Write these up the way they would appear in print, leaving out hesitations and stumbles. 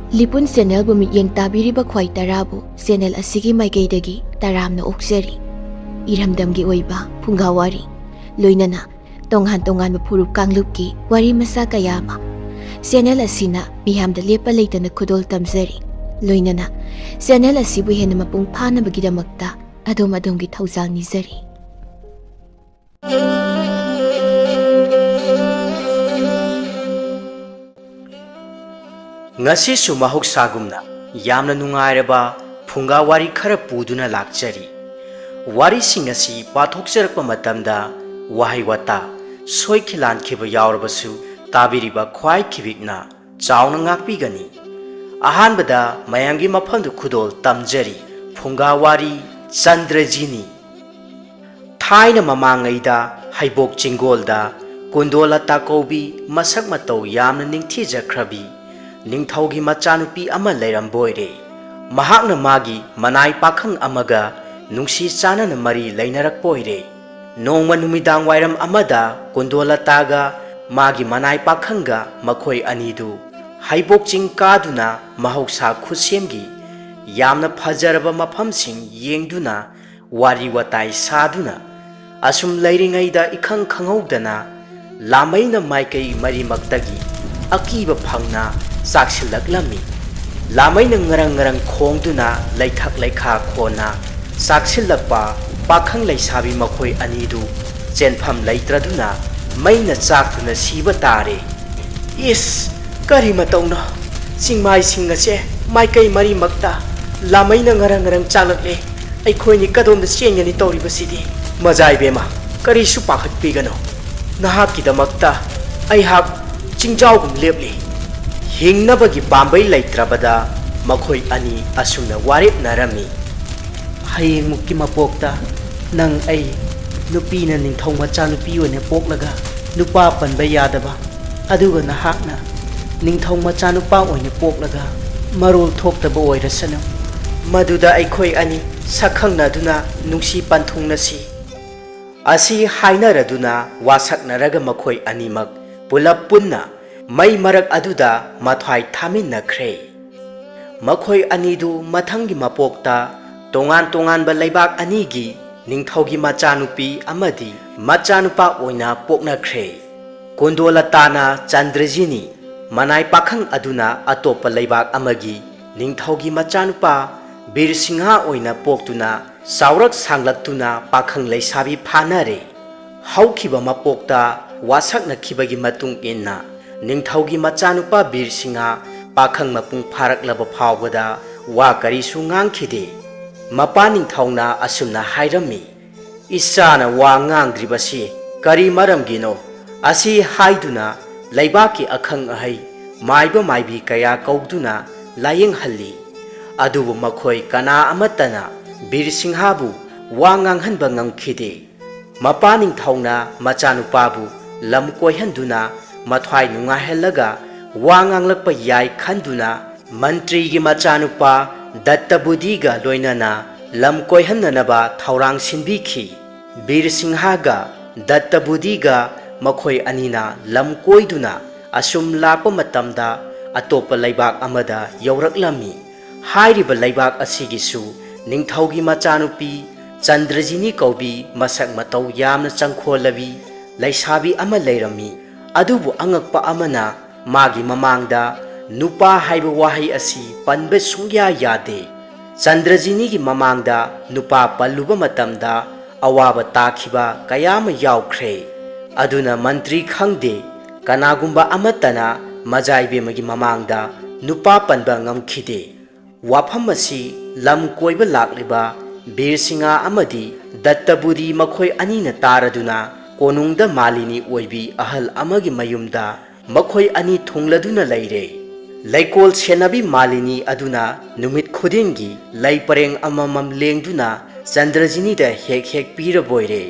ꯂꯤꯄꯨꯟ ꯆꯦꯅꯦꯜꯕꯨ ꯃꯤꯠꯌꯦꯡ ꯇꯥꯕꯤꯔꯤꯕ ꯈ꯭ꯋꯥꯏ ꯇꯔꯥꯕꯨ ꯆꯦꯅꯦꯜ ꯑꯁꯤꯒꯤ ꯃꯥꯏꯀꯩꯗꯒꯤ ꯇꯔꯥꯝꯅ ꯑꯣꯛꯆꯔꯤ꯫ ꯏꯔꯝꯗꯝꯒꯤ ꯑꯣꯏꯕ ꯐꯨꯡꯒꯥꯋꯥꯔꯤ ꯂꯣꯏꯅꯅ ꯇꯣꯉꯥꯟ ꯇꯣꯉꯥꯟꯕ ꯐꯨꯔꯨꯞ ꯀꯥꯡꯂꯨꯞꯀꯤ ꯋꯥꯔꯤ ꯃꯆꯥ ꯀꯌꯥ ꯑꯃ ꯆꯦꯅꯦꯜ ꯑꯁꯤꯅ ꯃꯤꯌꯥꯝꯗ ꯂꯦꯞꯄ ꯂꯩꯇꯅ ꯈꯨꯗꯣꯜ ꯇꯝꯖꯔꯤ꯫ ꯂꯣꯏꯅꯅ ꯆꯦꯅꯦꯜ ꯑꯁꯤꯕꯨ ꯍꯦꯟꯅ ꯃꯄꯨꯡ ꯐꯥꯅꯕꯒꯤꯗꯃꯛꯇ ꯑꯗꯣꯝꯒꯤ ꯊꯧꯖꯥꯜ ꯅꯤꯖꯔꯤ꯫ ꯉꯁꯤꯁꯨ ꯃꯍꯧꯁꯥꯒꯨꯝꯅ ꯌꯥꯝꯅ ꯅꯨꯡꯉꯥꯏꯔꯕ ꯐꯨꯡꯒꯥ ꯋꯥꯔꯤ ꯈꯔ ꯄꯨꯗꯨꯅ ꯂꯥꯛꯆꯔꯤ꯫ ꯋꯥꯔꯤꯁꯤꯡ ꯑꯁꯤ ꯄꯥꯊꯣꯛꯆꯔꯛꯄ ꯃꯇꯝꯗ ꯋꯥꯍꯩ ꯋꯥꯇꯥ ꯁꯣꯏꯈꯤꯂꯥꯟꯈꯤꯕ ꯌꯥꯎꯔꯕꯁꯨ ꯇꯥꯕꯤꯔꯤꯕ ꯈ꯭ꯋꯥꯏ ꯈꯤꯕꯤꯛꯅ ꯆꯥꯎꯅ ꯉꯥꯛꯄꯤꯒꯅꯤ꯫ ꯑꯍꯥꯟꯕꯗ ꯃꯌꯥꯝꯒꯤ ꯃꯐꯝꯗ ꯈꯨꯗꯣꯜ ꯇꯝꯖꯔꯤ꯫ ꯐꯨꯡꯒꯥ ꯋꯥꯔꯤ ꯆꯟꯗ꯭ꯔꯖꯤꯅꯤ꯫ ꯊꯥꯏꯅ ꯃꯃꯥꯡꯉꯩꯗ ꯍꯩꯕꯣꯛ ꯆꯤꯡꯒꯣꯜꯗ ꯀꯨꯟꯗꯣꯂꯇꯥ ꯀꯧꯕꯤ ꯃꯁꯛ ꯃꯇꯧ ꯌꯥꯝꯅ ꯅꯤꯡꯊꯤꯖꯈ꯭ꯔꯕꯤ ꯅꯤꯡꯊꯧꯒꯤ ꯃꯆꯥꯅꯨꯄꯤ ꯑꯃ ꯂꯩꯔꯝꯕꯣꯏꯔꯦ꯫ ꯃꯍꯥꯛꯅ ꯃꯥꯒꯤ ꯃꯅꯥꯏ ꯄꯥꯈꯪ ꯑꯃꯒ ꯅꯨꯡꯁꯤ ꯆꯥꯟꯅꯅ ꯃꯔꯤ ꯂꯩꯅꯔꯛꯄꯣꯏꯔꯦ꯫ ꯅꯣꯡꯃ ꯅꯨꯃꯤꯗꯥꯡ ꯋꯥꯏꯔꯝ ꯑꯃꯗ ꯀꯨꯟꯗꯣꯂꯇꯥꯒ ꯃꯥꯒꯤ ꯃꯅꯥꯏ ꯄꯥꯈꯪꯒ ꯃꯈꯣꯏ ꯑꯅꯤꯗꯨ ꯍꯩꯕꯣꯛ ꯆꯤꯡ ꯀꯥꯗꯨꯅ ꯃꯍꯧꯁꯥ ꯈꯨꯠꯁꯦꯝꯒꯤ ꯌꯥꯝꯅ ꯐꯖꯔꯕ ꯃꯐꯝꯁꯤꯡ ꯌꯦꯡꯗꯨꯅ ꯋꯥꯔꯤ ꯋꯥꯇꯥꯏ ꯁꯥꯗꯨꯅ ꯑꯁꯨꯝ ꯂꯩꯔꯤꯉꯩꯗ ꯏꯈꯪ ꯈꯪꯍꯧꯗꯅ ꯂꯥꯃꯩꯅ ꯃꯥꯏꯀꯩ ꯃꯔꯤꯃꯛꯇꯒꯤ ꯑꯀꯤꯕ ꯐꯪꯅ ꯆꯥꯛꯁꯤꯜꯂꯛꯂꯝꯃꯤ꯫ ꯂꯥꯃꯩꯅ ꯉꯔꯪ ꯉꯔꯪ ꯈꯣꯡꯗꯨꯅ ꯂꯩꯊꯛ ꯂꯩꯈꯥ ꯈꯣꯟꯅ ꯆꯥꯛꯁꯤꯜꯂꯛꯄ ꯄꯥꯈꯪ ꯂꯩꯁꯥꯕꯤ ꯃꯈꯣꯏ ꯑꯅꯤꯗꯨ ꯆꯦꯟꯐꯝ ꯂꯩꯇ꯭ꯔꯗꯨꯅ ꯃꯩꯅ ꯆꯥꯛꯇꯨꯅ ꯁꯤꯕ ꯇꯥꯔꯦ꯫ ꯏꯁ ꯀꯔꯤ ꯃꯇꯧꯅꯣ? ꯆꯤꯡꯃꯥꯏꯁꯤꯡ ꯑꯁꯦ ꯃꯥꯏꯀꯩ ꯃꯔꯤꯃꯛꯇ ꯂꯥꯃꯩꯅ ꯉꯔꯪ ꯉꯔꯪ ꯆꯥꯛꯂꯛꯂꯦ꯫ ꯑꯩꯈꯣꯏꯅꯤ ꯀꯗꯣꯝꯗ ꯆꯦꯟꯒꯅꯤ ꯇꯧꯔꯤꯕꯁꯤꯗꯤ? ꯃꯖꯥꯏꯕꯦꯝꯃ ꯀꯔꯤꯁꯨ ꯄꯥꯈꯠꯄꯤꯒꯅꯨ꯫ ꯅꯍꯥꯛꯀꯤꯗꯃꯛꯇ ꯑꯩꯍꯥꯛ ꯆꯤꯡꯖꯥꯎꯒꯨꯝ ꯂꯦꯞꯂꯤ꯫ ꯍꯤꯡꯅꯕꯒꯤ ꯄꯥꯝꯕꯩ ꯂꯩꯇ꯭ꯔꯕꯗ ꯃꯈꯣꯏ ꯑꯅꯤ ꯑꯁꯨꯝꯅ ꯋꯥꯔꯦꯞꯅꯔꯝꯃꯤ꯫ ꯍꯌꯦꯡꯃꯨꯛꯀꯤ ꯃꯄꯣꯛꯇ ꯅꯪ ꯑꯩ ꯅꯨꯄꯤꯅ ꯅꯤꯡꯊꯧ ꯃꯆꯥꯅꯨꯄꯤ ꯑꯣꯏꯅ ꯄꯣꯛꯂꯒ ꯅꯨꯄꯥ ꯄꯟꯕ ꯌꯥꯗꯕ, ꯑꯗꯨꯒ ꯅꯍꯥꯛꯅ ꯅꯤꯡꯊꯧ ꯃꯆꯥꯅꯨꯄꯥ ꯑꯣꯏꯅ ꯄꯣꯛꯂꯒ ꯃꯔꯣꯜ ꯊꯣꯛꯇꯕ ꯑꯣꯏꯔꯁꯅꯨ꯫ ꯃꯗꯨꯗ ꯑꯩꯈꯣꯏ ꯑꯅꯤ ꯁꯛꯈꯪꯅꯗꯨꯅ ꯅꯨꯡꯁꯤ ꯄꯟꯊꯨꯡꯅꯁꯤ꯫ ꯑꯁꯤ ꯍꯥꯏꯅꯔꯗꯨꯅ ꯋꯥꯁꯛꯅꯔꯒ ꯃꯈꯣꯏ ꯑꯅꯤꯃꯛ ꯄꯨꯂꯞ ꯄꯨꯟꯅ ꯃꯩ ꯃꯔꯛ ꯑꯗꯨꯗ ꯃꯊ꯭ꯋꯥꯏ ꯊꯥꯃꯤꯟꯅꯈ꯭ꯔꯦ꯫ ꯃꯈꯣꯏ ꯑꯅꯤꯗꯨ ꯃꯊꯪꯒꯤ ꯃꯄꯣꯛꯇ ꯇꯣꯉꯥꯟ ꯇꯣꯉꯥꯟꯕ ꯂꯩꯕꯥꯛ ꯑꯅꯤꯒꯤ ꯅꯤꯡꯊꯧꯒꯤ ꯃꯆꯥꯅꯨꯄꯤ ꯑꯃꯗꯤ ꯃꯆꯥꯅꯨꯄꯥ ꯑꯣꯏꯅ ꯄꯣꯛꯅꯈ꯭ꯔꯦ꯫ ꯀꯨꯟꯗꯣꯂꯇꯥꯅ ꯆꯟꯗ꯭ꯔꯖꯤꯅꯤ, ꯃꯅꯥꯏ ꯄꯥꯈꯪ ꯑꯗꯨꯅ ꯑꯇꯣꯞꯄ ꯂꯩꯕꯥꯛ ꯑꯃꯒꯤ ꯅꯤꯡꯊꯧꯒꯤ ꯃꯆꯥꯅꯨꯄꯥ ꯕꯤꯔꯁꯤꯡꯍꯥ ꯑꯣꯏꯅ ꯄꯣꯛꯇꯨꯅ ꯆꯥꯎꯔꯛ ꯁꯥꯡꯂꯛꯇꯨꯅ ꯄꯥꯈꯪ ꯂꯩꯁꯥꯕꯤ ꯐꯥꯅꯔꯦ꯫ ꯍꯧꯈꯤꯕ ꯃꯄꯣꯛꯇ ꯋꯥꯁꯛꯅꯈꯤꯕꯒꯤ ꯃꯇꯨꯡ ꯏꯟꯅ ꯅꯤꯡꯊꯧꯒꯤ ꯃꯆꯥꯅꯨꯄꯥ ꯕꯤꯔꯁꯤꯡꯍꯥ ꯄꯥꯈꯪ ꯃꯄꯨꯡ ꯐꯥꯔꯛꯂꯕ ꯐꯥꯎꯕꯗ ꯋꯥ ꯀꯔꯤꯁꯨ ꯉꯥꯡꯈꯤꯗꯦ꯫ ꯃꯄꯥ ꯅꯤꯡꯊꯧꯅ ꯑꯁꯨꯝꯅ ꯍꯥꯏꯔꯝꯃꯤ, ꯏꯆꯥꯅ ꯋꯥ ꯉꯥꯡꯗ꯭ꯔꯤꯕꯁꯤ ꯀꯔꯤ ꯃꯔꯝꯒꯤꯅꯣ? ꯑꯁꯤ ꯍꯥꯏꯗꯨꯅ ꯂꯩꯕꯥꯛꯀꯤ ꯑꯈꯪ ꯑꯍꯩ ꯃꯥꯏꯕ ꯃꯥꯏꯕꯤ ꯀꯌా ꯀꯧꯗꯨꯅ ꯂꯥꯌꯦꯡꯍꯜꯂꯤ꯫ ꯑꯗꯨꯕꯨ ꯃꯈꯣꯏ ꯀꯅꯥ ꯑꯃꯠꯇꯅ ꯕꯤꯔꯁꯤꯡꯍꯥꯕꯨ ꯋꯥ ꯉꯥꯡꯍꯟꯕ ꯉꯝꯈꯤꯗꯦ꯫ ꯃꯄꯥ ꯅꯤꯡꯊꯧꯅ ꯃꯆꯥꯅꯨꯄꯥꯕꯨ ꯂꯝ ꯀꯣꯏꯍꯟꯗꯨꯅ ꯃꯊ꯭ꯋꯥꯏ ꯅꯨꯡꯉꯥꯏꯍꯜꯂꯒ ꯋꯥ ꯉꯥꯡꯂꯛꯄ ꯌꯥꯏ ꯈꯟꯗꯨꯅ ꯃꯟꯇ꯭ꯔꯤꯒꯤ ꯃꯆꯥꯅꯨꯄꯥ ꯗꯠꯇꯕꯨꯗꯤꯒ ꯂꯣꯏꯅꯅ ꯂꯝ ꯀꯣꯏꯍꯟꯅꯅꯕ ꯊꯧꯔꯥꯡ ꯁꯤꯟꯕꯤꯈꯤ꯫ ꯕꯤꯔꯁꯤꯡꯍꯥꯒ ꯗꯠꯇꯕꯨꯗꯤꯒ ꯃꯈꯣꯏ ꯑꯅꯤꯅ ꯂꯝ ꯀꯣꯏꯗꯨꯅ ꯑꯁꯨꯝ ꯂꯥꯛꯄ ꯃꯇꯝꯗ ꯑꯇꯣꯞꯄ ꯂꯩꯕꯥꯛ ꯑꯃꯗ ꯌꯧꯔꯛꯂꯝꯃꯤ꯫ ꯍꯥꯏꯔꯤꯕ ꯂꯩꯕꯥꯛ ꯑꯁꯤꯒꯤꯁꯨ ꯅꯤꯡꯊꯧꯒꯤ ꯃꯆꯥꯅꯨꯄꯤ ꯆꯟꯗ꯭ꯔꯖꯤꯅꯤ ꯀꯧꯕꯤ ꯃꯁꯛ ꯃꯇꯧ ꯌꯥꯝꯅ ꯆꯪꯈꯣꯜꯂꯕꯤ ꯂꯩꯁꯥꯕꯤ ꯑꯃ ꯂꯩꯔꯝꯃꯤ꯫ ꯑꯗꯨꯕꯨ ꯑꯉꯛꯄ ꯑꯃꯅ ꯃꯥꯒꯤ ꯃꯃꯥꯡꯗ ꯅꯨꯄꯥ ꯍꯥꯏꯕ ꯋꯥꯍꯩ ꯑꯁꯤ ꯄꯟꯕ ꯁꯨꯡꯌꯥ ꯌꯥꯗꯦ꯫ ꯆꯟꯗ꯭ꯔꯖꯤꯅꯤꯒꯤ ꯃꯃꯥꯡꯗ ꯅꯨꯄꯥ ꯄꯜꯂꯨꯕ ꯃꯇꯝꯗ ꯑꯋꯥꯕ ꯇꯥꯈꯤꯕ ꯀꯌꯥ ꯑꯃ ꯌꯥꯎꯈ꯭ꯔꯦ꯫ ꯑꯗꯨꯅ ꯃꯟꯇ꯭ꯔꯤ ꯈꯪꯗꯦ ꯀꯅꯥꯒꯨꯝꯕ ꯑꯃꯠꯇꯅ ꯃꯖꯥꯏꯕꯦꯝꯃꯒꯤ ꯃꯃꯥꯡꯗ ꯅꯨꯄꯥ ꯄꯟꯕ ꯉꯝꯈꯤꯗꯦ꯫ ꯋꯥꯐꯝ ꯑꯁꯤ ꯂꯝ ꯀꯣꯏꯕ ꯂꯥꯛꯂꯤꯕ ꯕꯤꯔꯁꯤꯡꯍꯥ ꯑꯃꯗꯤ ꯗꯠꯇꯕꯨꯗꯤ ꯃꯈꯣꯏ ꯑꯅꯤꯅ ꯇꯥꯔꯗꯨꯅ ꯀꯣꯅꯨꯡꯗ ꯃꯥꯂꯤꯅꯤ ꯑꯣꯏꯕꯤ ꯑꯍꯜ ꯑꯃꯒꯤ ꯃꯌꯨꯝꯗ ꯃꯈꯣꯏ ꯑꯅꯤ ꯊꯨꯡꯂꯗꯨꯅ ꯂꯩꯔꯦ꯫ ꯂꯩꯀꯣꯜ ꯁꯦꯟꯅꯕꯤ ꯃꯥꯂꯤꯅꯤ ꯑꯗꯨꯅ ꯅꯨꯃꯤꯠ ꯈꯨꯗꯤꯡꯒꯤ ꯂꯩ ꯄꯔꯦꯡ ꯑꯃꯃꯝ ꯂꯦꯡꯗꯨꯅ ꯆꯟꯗ꯭ꯔꯖꯤꯅꯤꯗ ꯍꯦꯛ ꯍꯦꯛ ꯄꯤꯔꯕꯣꯏꯔꯦ꯫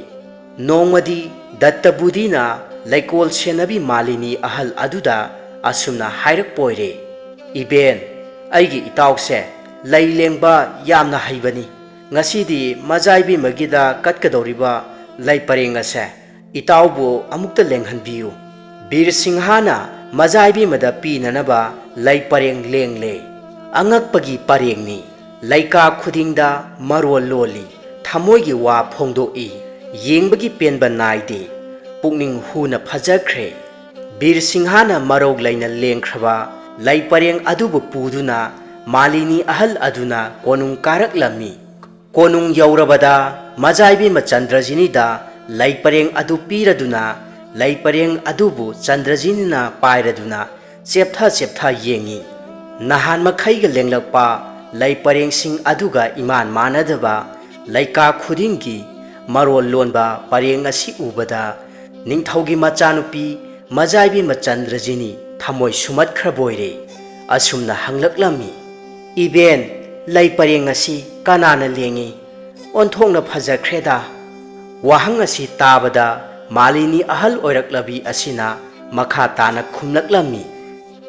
ꯅꯣꯡꯃꯗꯤ ꯗꯠꯇꯕꯨꯗꯤꯅ ꯂꯩꯀꯣꯜ ꯁꯦꯟꯅꯕꯤ ꯃꯥꯂꯤꯅꯤ ꯑꯍꯜ ꯑꯗꯨꯗ ꯑꯁꯨꯝꯅ ꯍꯥꯏꯔꯛꯄꯣꯏꯔꯦ, ꯏꯕꯦꯟ, ꯑꯩꯒꯤ ꯏꯇꯥꯎꯁꯦ ꯂꯩ ꯂꯦꯡꯕ ꯌꯥꯝꯅ ꯍꯩꯕꯅꯤ꯫ ꯉꯁꯤꯗꯤ ꯃꯖꯥꯏꯕꯦꯝꯃꯒꯤꯗ ꯀꯠꯀꯗꯧꯔꯤꯕ ꯂꯩ ꯄꯔꯦꯡ ꯑꯁꯦ ꯏꯇꯥꯎꯕꯨ ꯑꯃꯨꯛꯇ ꯂꯦꯡꯍꯟꯕꯤꯌꯨ꯫ ꯕꯤꯔꯁꯤꯡꯍꯥꯅ ꯃꯖꯥꯏꯕꯦꯝꯃꯗ ꯄꯤꯅꯅꯕ ꯂꯩ ꯄꯔꯦꯡ ꯂꯦꯡꯂꯦ꯫ ꯑꯉꯛꯄꯒꯤ ꯄꯔꯦꯡꯅꯤ ꯂꯩꯀꯥ ꯈꯨꯗꯤꯡꯗ ꯃꯔꯣꯜ ꯂꯣꯜꯂꯤ ꯊꯃꯣꯏꯒꯤ ꯋꯥ ꯐꯣꯡꯗꯣꯛꯏ ꯌꯦꯡꯕꯒꯤ ꯄꯦꯟꯕ ꯅꯥꯏꯗꯦ ꯄꯨꯛꯅꯤꯡ ꯍꯨꯅ ꯐꯖꯈ꯭ꯔꯦ ꯕꯤꯔ ꯁꯤꯡꯍꯥꯅ ꯃꯔꯧ ꯂꯩꯅ ꯂꯦꯡꯈ꯭ꯔꯕ ꯂꯩ ꯄꯔꯦꯡ ꯑꯗꯨꯕꯨ ꯄꯨꯗꯨꯅ ꯃꯥꯂꯤꯅꯤ ꯑꯍꯜ ꯑꯗꯨꯅ ꯀꯣꯅꯨꯡ ꯀꯥꯔꯛꯂꯝꯃꯤ ꯀꯣꯅꯨꯡ ꯌꯧꯔꯕꯗ ꯃꯖꯥꯏꯕꯦꯝꯃ ꯆꯟꯗ꯭ꯔꯖꯤꯅꯤꯗ ꯂꯩ ꯄꯔꯦꯡ ꯑꯗꯨ ꯄꯤꯔꯗꯨꯅ ꯂꯩ ꯄꯔꯦꯡ ꯑꯗꯨꯕꯨ ꯆꯟꯗ꯭ꯔꯖꯤꯅꯤꯅ ꯄꯥꯏꯔꯗꯨꯅ ꯆꯦꯞꯊ ꯆꯦꯞꯊ ꯌꯦꯡꯉꯤ ꯅꯍꯥꯟ ꯃꯈꯩꯒ ꯂꯦꯡꯂꯛꯄ ꯂꯩ ꯄꯔꯦꯡꯁꯤꯡ ꯑꯗꯨꯒ ꯏꯃꯥꯟ ꯃꯥꯟꯅꯗꯕ ꯂꯩꯀꯥ ꯈꯨꯗꯤꯡꯒꯤ ꯃꯔꯣꯜ ꯂꯣꯟꯕ ꯄꯔꯦꯡ ꯑꯁꯤ ꯎꯕꯗ ꯅꯤꯡꯊꯧꯒꯤ ꯃꯆꯥꯅꯨꯄꯤ ꯃꯖꯥꯏꯕꯦꯝꯃ ꯆꯟꯗ꯭ꯔꯖꯤꯅꯤ ꯊꯃꯣꯏ ꯁꯨꯝꯍꯠꯈ꯭ꯔꯕꯣꯏꯔꯦ ꯑꯁꯨꯝꯅ ꯍꯪꯂꯛꯂꯝꯃꯤ ꯏꯕꯦꯟ ꯂꯩ ꯄꯔꯦꯡ ꯑꯁꯤ ꯀꯅꯥꯅ ꯂꯦꯡꯉꯤ ꯑꯣꯟꯊꯣꯛꯅ ꯐꯖꯈ꯭ꯔꯦꯗ ꯋꯥꯍꯪ ꯑꯁꯤ ꯇꯥꯕꯗ ꯃꯥꯂꯤꯅꯤ ꯑꯍꯜ ꯑꯣꯏꯔꯛꯂꯕꯤ ꯑꯁꯤꯅ ꯃꯈꯥ ꯇꯥꯅ ꯈꯨꯝꯂꯛꯂꯝꯃꯤ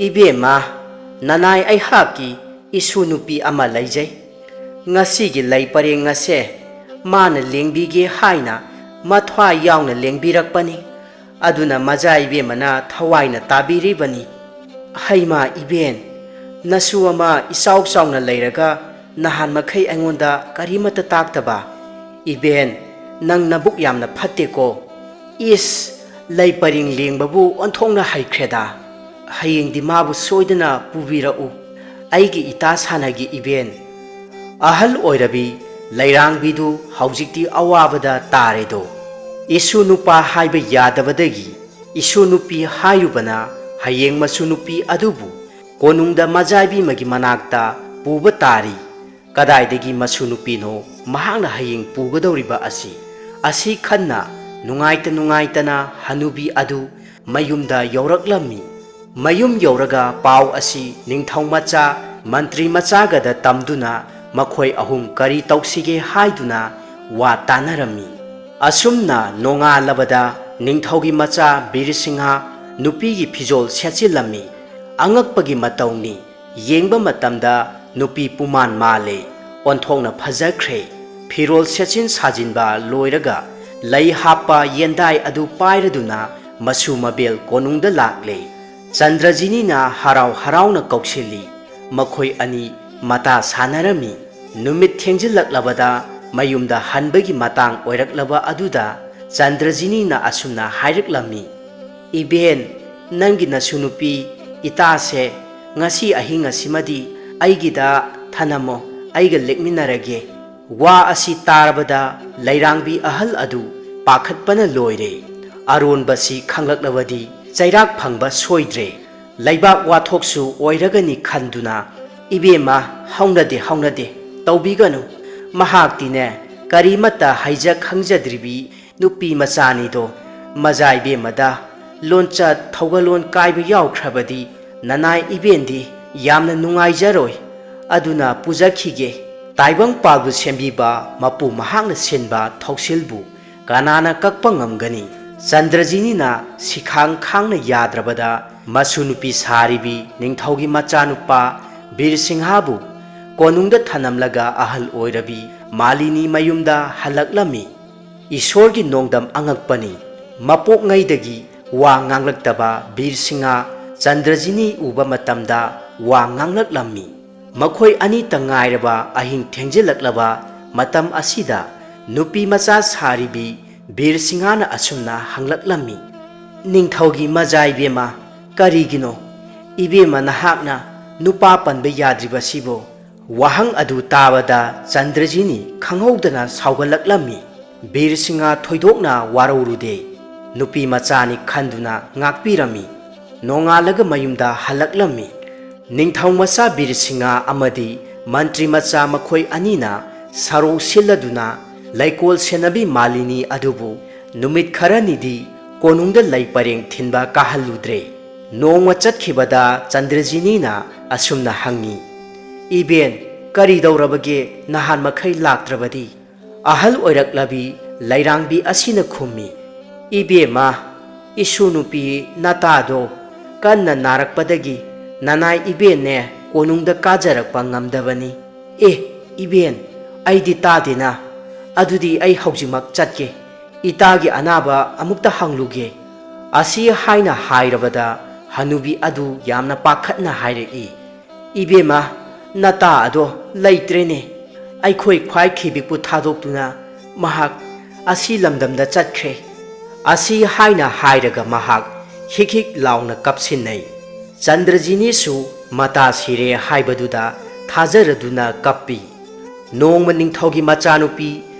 ꯏꯕꯦꯝꯃ ꯅꯅꯥꯏ ꯑꯩꯍꯥꯛꯀꯤ ꯏꯁꯨ ꯅꯨꯄꯤ ꯑꯃ ꯂꯩꯖꯩ ꯉꯁꯤꯒꯤ ꯂꯩ ꯄꯔꯦꯡ ꯑꯁꯦ ꯃꯥꯅ ꯂꯦꯡꯕꯤꯒꯦ ꯍꯥꯏꯅ ꯃꯊ꯭ꯋꯥꯏ ꯌꯥꯎꯅ ꯂꯦꯡꯕꯤꯔꯛꯄꯅꯤ ꯑꯗꯨꯅ ꯃꯖꯥꯏꯕꯦꯝꯃꯅ ꯊꯋꯥꯏꯅ ꯇꯥꯕꯤꯔꯤꯕꯅꯤ ꯍꯩꯃꯥ ꯏꯕꯦꯟ ꯅꯁꯨ ꯑꯃ ꯏꯆꯥꯎ ꯆꯥꯎꯅ ꯂꯩꯔꯒ ꯅꯍꯥꯟ ꯃꯈꯩ ꯑꯩꯉꯣꯟꯗ ꯀꯔꯤꯃꯠꯇ ꯇꯥꯛꯇꯕ ꯏꯕꯦꯟ ꯅꯪ ꯅꯕꯨꯛ ꯌꯥꯝꯅ ꯐꯠꯇꯦꯀꯣ ꯏꯁ ꯂꯩ ꯄꯔꯦꯡ ꯂꯦꯡꯕꯕꯨ ꯑꯣꯟꯊꯣꯛꯅ ꯍꯩꯈ꯭ꯔꯦꯗ ꯍꯌꯦꯡꯗꯤ ꯃꯥꯕꯨ ꯁꯣꯏꯗꯅ ꯄꯨꯕꯤꯔꯛꯎ ꯑꯩꯒꯤ ꯏꯇꯥ ꯁꯥꯟꯅꯒꯤ ꯏꯕꯦꯟ ꯑꯍꯜ ꯑꯣꯏꯔꯕꯤ ꯂꯩꯔꯥꯡꯕꯤꯗꯨ ꯍꯧꯖꯤꯛꯇꯤ ꯑꯋꯥꯕꯗ ꯇꯥꯔꯦꯗꯣ ꯏꯁꯨ ꯅꯨꯄꯥ ꯍꯥꯏꯕ ꯌꯥꯗꯕꯗꯒꯤ ꯏꯁꯨ ꯅꯨꯄꯤ ꯍꯥꯏꯔꯨꯕꯅ ꯍꯌꯦꯡ ꯃꯁꯨ ꯅꯨꯄꯤ ꯑꯗꯨꯕꯨ ꯀꯣꯅꯨꯡꯗ ꯃꯖꯥꯏꯕꯦꯝꯃꯒꯤ ꯃꯅꯥꯛꯇ ꯄꯨꯕ ꯇꯥꯔꯤ ꯀꯗꯥꯏꯗꯒꯤ ꯃꯁꯨ ꯅꯨꯄꯤꯅꯣ ꯃꯍꯥꯛꯅ ꯍꯌꯦꯡ ꯄꯨꯒꯗꯧꯔꯤꯕ ꯑꯁꯤ ꯈꯟꯅ ꯅꯨꯡꯉꯥꯏꯇꯅ ꯍꯅꯨꯕꯤ ꯑꯗꯨ ꯃꯌꯨꯝꯗ ꯌꯧꯔꯛꯂꯝꯃꯤ ꯃꯌꯨꯝ ꯌꯧꯔꯒ ꯄꯥꯎ ꯑꯁꯤ ꯅꯤꯡꯊꯧ ꯃꯆꯥ ꯃꯟꯇ꯭ꯔꯤ ꯃꯆꯥꯒꯗ ꯇꯝꯗꯨꯅ ꯃꯈꯣꯏ ꯑꯍꯨꯝ ꯀꯔꯤ ꯇꯧꯁꯤꯒꯦ ꯍꯥꯏꯗꯨꯅ ꯋꯥ ꯇꯥꯟꯅꯔꯝꯃꯤ ꯑꯁꯨꯝꯅ ꯅꯣꯡꯉꯥꯜꯂꯕꯗ ꯅꯤꯡꯊꯧꯒꯤ ꯃꯆꯥ ꯕꯤꯔ ꯁꯤꯡꯍ ꯅꯨꯄꯤꯒꯤ ꯐꯤꯖꯣꯜ ꯁꯦꯠꯆꯤꯜꯂꯝꯃꯤ ꯑꯉꯛꯄꯒꯤ ꯃꯇꯧꯅꯤ ꯌꯦꯡꯕ ꯃꯇꯝꯗ ꯅꯨꯄꯤ ꯄꯨꯃꯥꯟ ꯃꯥꯜꯂꯦ ꯑꯣꯟꯊꯣꯛꯅ ꯐꯖꯈ꯭ꯔꯦ ꯐꯤꯔꯣꯜ ꯁꯦꯠꯆꯤꯟ ꯁꯥꯖꯤꯟꯕ ꯂꯣꯏꯔꯒ ꯂꯩ ꯍꯥꯞꯄ ꯌꯦꯟꯗꯥꯏ ꯑꯗꯨ ꯄꯥꯏꯔꯗꯨꯅ ꯃꯁꯨ ꯃꯕꯦꯜ ꯀꯣꯅꯨꯡꯗ ꯂꯥꯛꯂꯦ ꯆꯟꯗ꯭ꯔꯖꯤꯅꯤꯅ ꯍꯔꯥꯎ ꯍꯔꯥꯎꯅ ꯀꯧꯁꯤꯜꯂꯤ ꯃꯈꯣꯏ ꯑꯅꯤ ꯃꯇꯥ ꯁꯥꯟꯅꯔꯝꯃꯤ ꯅꯨꯃꯤꯠ ꯊꯦꯡꯖꯤꯜꯂꯛꯂꯕꯗ ꯃꯌꯨꯝꯗ ꯍꯟꯕꯒꯤ ꯃꯇꯥꯡ ꯑꯣꯏꯔꯛꯂꯕ ꯑꯗꯨꯗ ꯆꯟꯗ꯭ꯔꯖꯤꯅꯤꯅ ꯑꯁꯨꯝꯅ ꯍꯥꯏꯔꯛꯂꯝꯃꯤ ꯏꯕꯦꯟ ꯅꯪꯒꯤ ꯅꯁꯨ ꯅꯨꯄꯤ ꯏꯇꯥꯁꯦ ꯉꯁꯤ ꯑꯍꯤꯡ ꯑꯁꯤꯃꯗꯤ ꯑꯩꯒꯤꯗ ꯊꯅꯝꯃꯣ ꯑꯩꯒ ꯂꯦꯛꯃꯤꯟꯅꯔꯒꯦ ꯋꯥ ꯑꯁꯤ ꯇꯥꯔꯕꯗ ꯂꯩꯔꯥꯡꯕꯤ ꯑꯍꯜ ꯑꯗꯨ ꯄꯥꯈꯠꯄꯅ ꯂꯣꯏꯔꯦ ꯑꯔꯣꯟꯕꯁꯤ ꯈꯪꯂꯛꯂꯕꯗꯤ ꯆꯩꯔꯥꯛ ꯐꯪꯕ ꯁꯣꯏꯗ꯭ꯔꯦ ꯂꯩꯕꯥꯛ ꯋꯥꯊꯣꯛꯁꯨ ꯑꯣꯏꯔꯒꯅꯤ ꯈꯟꯗꯨꯅ ꯏꯕꯦꯝꯃ ꯍꯧꯅꯗꯦ ꯇꯧꯕꯤꯒꯅꯨ ꯃꯍꯥꯛꯇꯤꯅꯦ ꯀꯔꯤꯃꯠꯇ ꯍꯩꯖ ꯈꯪꯖꯗ꯭ꯔꯤꯕꯤ ꯅꯨꯄꯤ ꯃꯆꯥꯅꯤꯗꯣ ꯃꯖꯥꯏꯕꯦꯝꯃꯗ ꯂꯣꯟꯆꯠ ꯊꯧꯒꯜꯂꯣꯟ ꯀꯥꯏꯕ ꯌꯥꯎꯈ꯭ꯔꯕꯗꯤ ꯅꯅꯥꯏ ꯏꯕꯦꯟꯗꯤ ꯌꯥꯝꯅ ꯅꯨꯡꯉꯥꯏꯖꯔꯣꯏ ꯑꯗꯨꯅ ꯄꯨꯖꯈꯤꯒꯦ ꯇꯥꯏꯕꯪꯄꯥꯜꯕꯨ ꯁꯦꯝꯕꯤꯕ ꯃꯄꯨ ꯃꯍꯥꯛꯅ ꯁꯤꯟꯕ ꯊꯧꯁꯤꯜꯕꯨ ꯀꯅꯥꯅ ꯀꯛꯄ ꯉꯝꯒꯅꯤ ꯆꯟꯗ꯭ꯔꯖꯤꯅꯤꯅ ꯁꯤꯈꯥꯡ ꯈꯥꯡꯅ ꯌꯥꯗ꯭ꯔꯕꯗ ꯃꯁꯨ ꯅꯨꯄꯤ ꯁꯥꯔꯤꯕꯤ ꯅꯤꯡꯊꯧꯒꯤ ꯃꯆꯥꯅꯨꯄꯥ ꯕꯤꯔ ꯁꯤꯡꯍꯕꯨ ꯀꯣꯅꯨꯡꯗ ꯊꯅꯝꯂꯒ ꯑꯍꯜ ꯑꯣꯏꯔꯕꯤ ꯃꯥꯂꯤꯅꯤ ꯃꯌꯨꯝꯗ ꯍꯜꯂꯛꯂꯝꯃꯤ ꯏꯁꯣꯔꯒꯤ ꯅꯣꯡꯗꯝ ꯑꯉꯛꯄꯅꯤ ꯃꯄꯣꯛꯉꯩꯗꯒꯤ ꯋꯥ ꯉꯥꯡꯂꯛꯇꯕ ꯕꯤꯔ ꯁꯤꯡꯍ ꯆꯟꯗ꯭ꯔꯖꯤꯅꯤ ꯎꯕ ꯃꯇꯝꯗ ꯋꯥ ꯉꯥꯡꯂꯛꯂꯝꯃꯤ ꯃꯈꯣꯏ ꯑꯅꯤꯇ ꯉꯥꯏꯔꯕ ꯑꯍꯤꯡ ꯊꯦꯡꯖꯤꯜꯂꯛꯂꯕ ꯃꯇꯝ ꯑꯁꯤꯗ ꯅꯨꯄꯤ ꯃꯆꯥ ꯁꯥꯔꯤꯕꯤ ꯕꯤꯔ ꯁꯤꯡꯍꯅ ꯑꯁꯨꯝꯅ ꯍꯪꯂꯛꯂꯝꯃꯤ ꯅꯤꯡꯊꯧꯒꯤ ꯃꯖꯥꯏꯕꯦꯝꯃ ꯀꯔꯤꯒꯤꯅꯣ ꯏꯕꯦꯝꯃ ꯅꯍꯥꯛꯅ ꯅꯨꯄꯥ ꯄꯟꯕ ꯌꯥꯗ꯭ꯔꯤꯕꯁꯤꯕꯨ ꯋꯥꯍꯪ ꯑꯗꯨ ꯇꯥꯕꯗ ꯆꯟꯗ꯭ꯔꯖꯤꯅꯤ ꯈꯪꯍꯧꯗꯅ ꯁꯥꯎꯒꯠꯂꯛꯂꯝꯃꯤ ꯕꯤꯔ ꯁꯤꯡꯍ ꯊꯣꯏꯗꯣꯛꯅ ꯋꯥꯔꯧꯔꯨꯗꯦ ꯅꯨꯄꯤ ꯃꯆꯥꯅꯤ ꯈꯟꯗꯨꯅ ꯉꯥꯛꯄꯤꯔꯝꯃꯤ ꯅꯣꯡꯉꯥꯜꯂꯒ ꯃꯌꯨꯝꯗ ꯍꯜꯂꯛꯂꯝꯃꯤ ꯅꯤꯡꯊꯧ ꯃꯆꯥ ꯕꯤꯔ ꯁꯤꯡꯍ ꯑꯃꯗꯤ ꯃꯟꯇ꯭ꯔꯤ ꯃꯆꯥ ꯃꯈꯣꯏ ꯑꯅꯤꯅ ꯁꯔꯧ ꯁꯤꯜꯂꯗꯨꯅ ꯂꯩꯀꯣꯜ ꯁꯦꯟꯅꯕꯤ ꯃꯥꯂꯤꯅꯤ ꯑꯗꯨꯕꯨ ꯅꯨꯃꯤꯠ ꯈꯔꯅꯤꯗꯤ ꯀꯣꯅꯨꯡꯗ ꯂꯩ ꯄꯔꯦꯡ ꯊꯤꯟꯕ ꯀꯥꯍꯜꯂꯨꯗ꯭ꯔꯦ ꯅꯣꯡꯃ ꯆꯠꯈꯤꯕꯗ ꯆꯟꯗ꯭ꯔꯖꯤꯅꯤꯅ ꯑꯁꯨꯝꯅ ꯍꯪꯉꯤ ꯏꯕꯦꯟ ꯀꯔꯤꯗꯧꯔꯕꯒꯦ ꯅꯍꯥꯟ ꯃꯈꯩ ꯂꯥꯛꯇ꯭ꯔꯕꯗꯤ ꯑꯍꯜ ꯑꯣꯏꯔꯛꯂꯕꯤ ꯂꯩꯔꯥꯡꯕꯤ ꯑꯁꯤꯅ ꯈꯨꯝꯃꯤ ꯏꯕꯦꯝꯃ ꯏꯁꯨ ꯅꯨꯄꯤ ꯅꯇꯥꯗꯣ ꯀꯟꯅ ꯅꯥꯔꯛꯄꯗꯒꯤ ꯅꯅꯥꯏ ꯏꯕꯦꯟꯅꯦ ꯀꯣꯅꯨꯡꯗ ꯀꯥꯖꯔꯛꯄ ꯉꯝꯗꯕꯅꯤ ꯏꯕꯦꯟ ꯑꯩꯗꯤ ꯇꯥꯗꯦꯅ ꯑꯗꯨꯗꯤ ꯑꯩ ꯍꯧꯖꯤꯛꯃꯛ ꯆꯠꯀꯦ ꯏꯇꯥꯒꯤ ꯑꯅꯥꯕ ꯑꯃꯨꯛꯇ ꯍꯪꯂꯨꯒꯦ ꯑꯁꯤ ꯍꯥꯏꯅ ꯍꯥꯏꯔꯕꯗ ꯍꯅꯨꯕꯤ ꯑꯗꯨ ꯌꯥꯝꯅ ꯄꯥꯈꯠꯅ ꯍꯥꯏꯔꯛꯏ ꯏꯕꯦꯝꯃ ꯅꯇꯥ ꯑꯗꯣ ꯂꯩꯇ꯭ꯔꯦꯅꯦ ꯑꯩꯈꯣꯏ ꯈ꯭ꯋꯥꯏ ꯈꯤꯕꯤꯛꯄꯨ ꯊꯥꯗꯣꯛꯇꯨꯅ ꯃꯍꯥꯛ ꯑꯁꯤ ꯂꯝꯗꯝꯗ ꯆꯠꯈ꯭ꯔꯦ ꯑꯁꯤ ꯍꯥꯏꯅ ꯍꯥꯏꯔꯒ ꯃꯍꯥꯛ ꯍꯤꯛ ꯍꯤꯛ ꯂꯥꯎꯅ ꯀꯞꯁꯤꯟꯅꯩ ꯆꯟꯗ꯭ꯔꯖꯤꯅꯤꯁꯨ ꯃꯇꯥ ꯁꯤꯔꯦ ꯍꯥꯏꯕꯗꯨꯗ ꯊꯥꯖꯔꯗꯨꯅ ꯀꯞꯄꯤ ꯅꯣꯡꯃ ꯅꯤꯡꯊꯧꯒꯤ ꯃꯆꯥꯅꯨꯄꯤ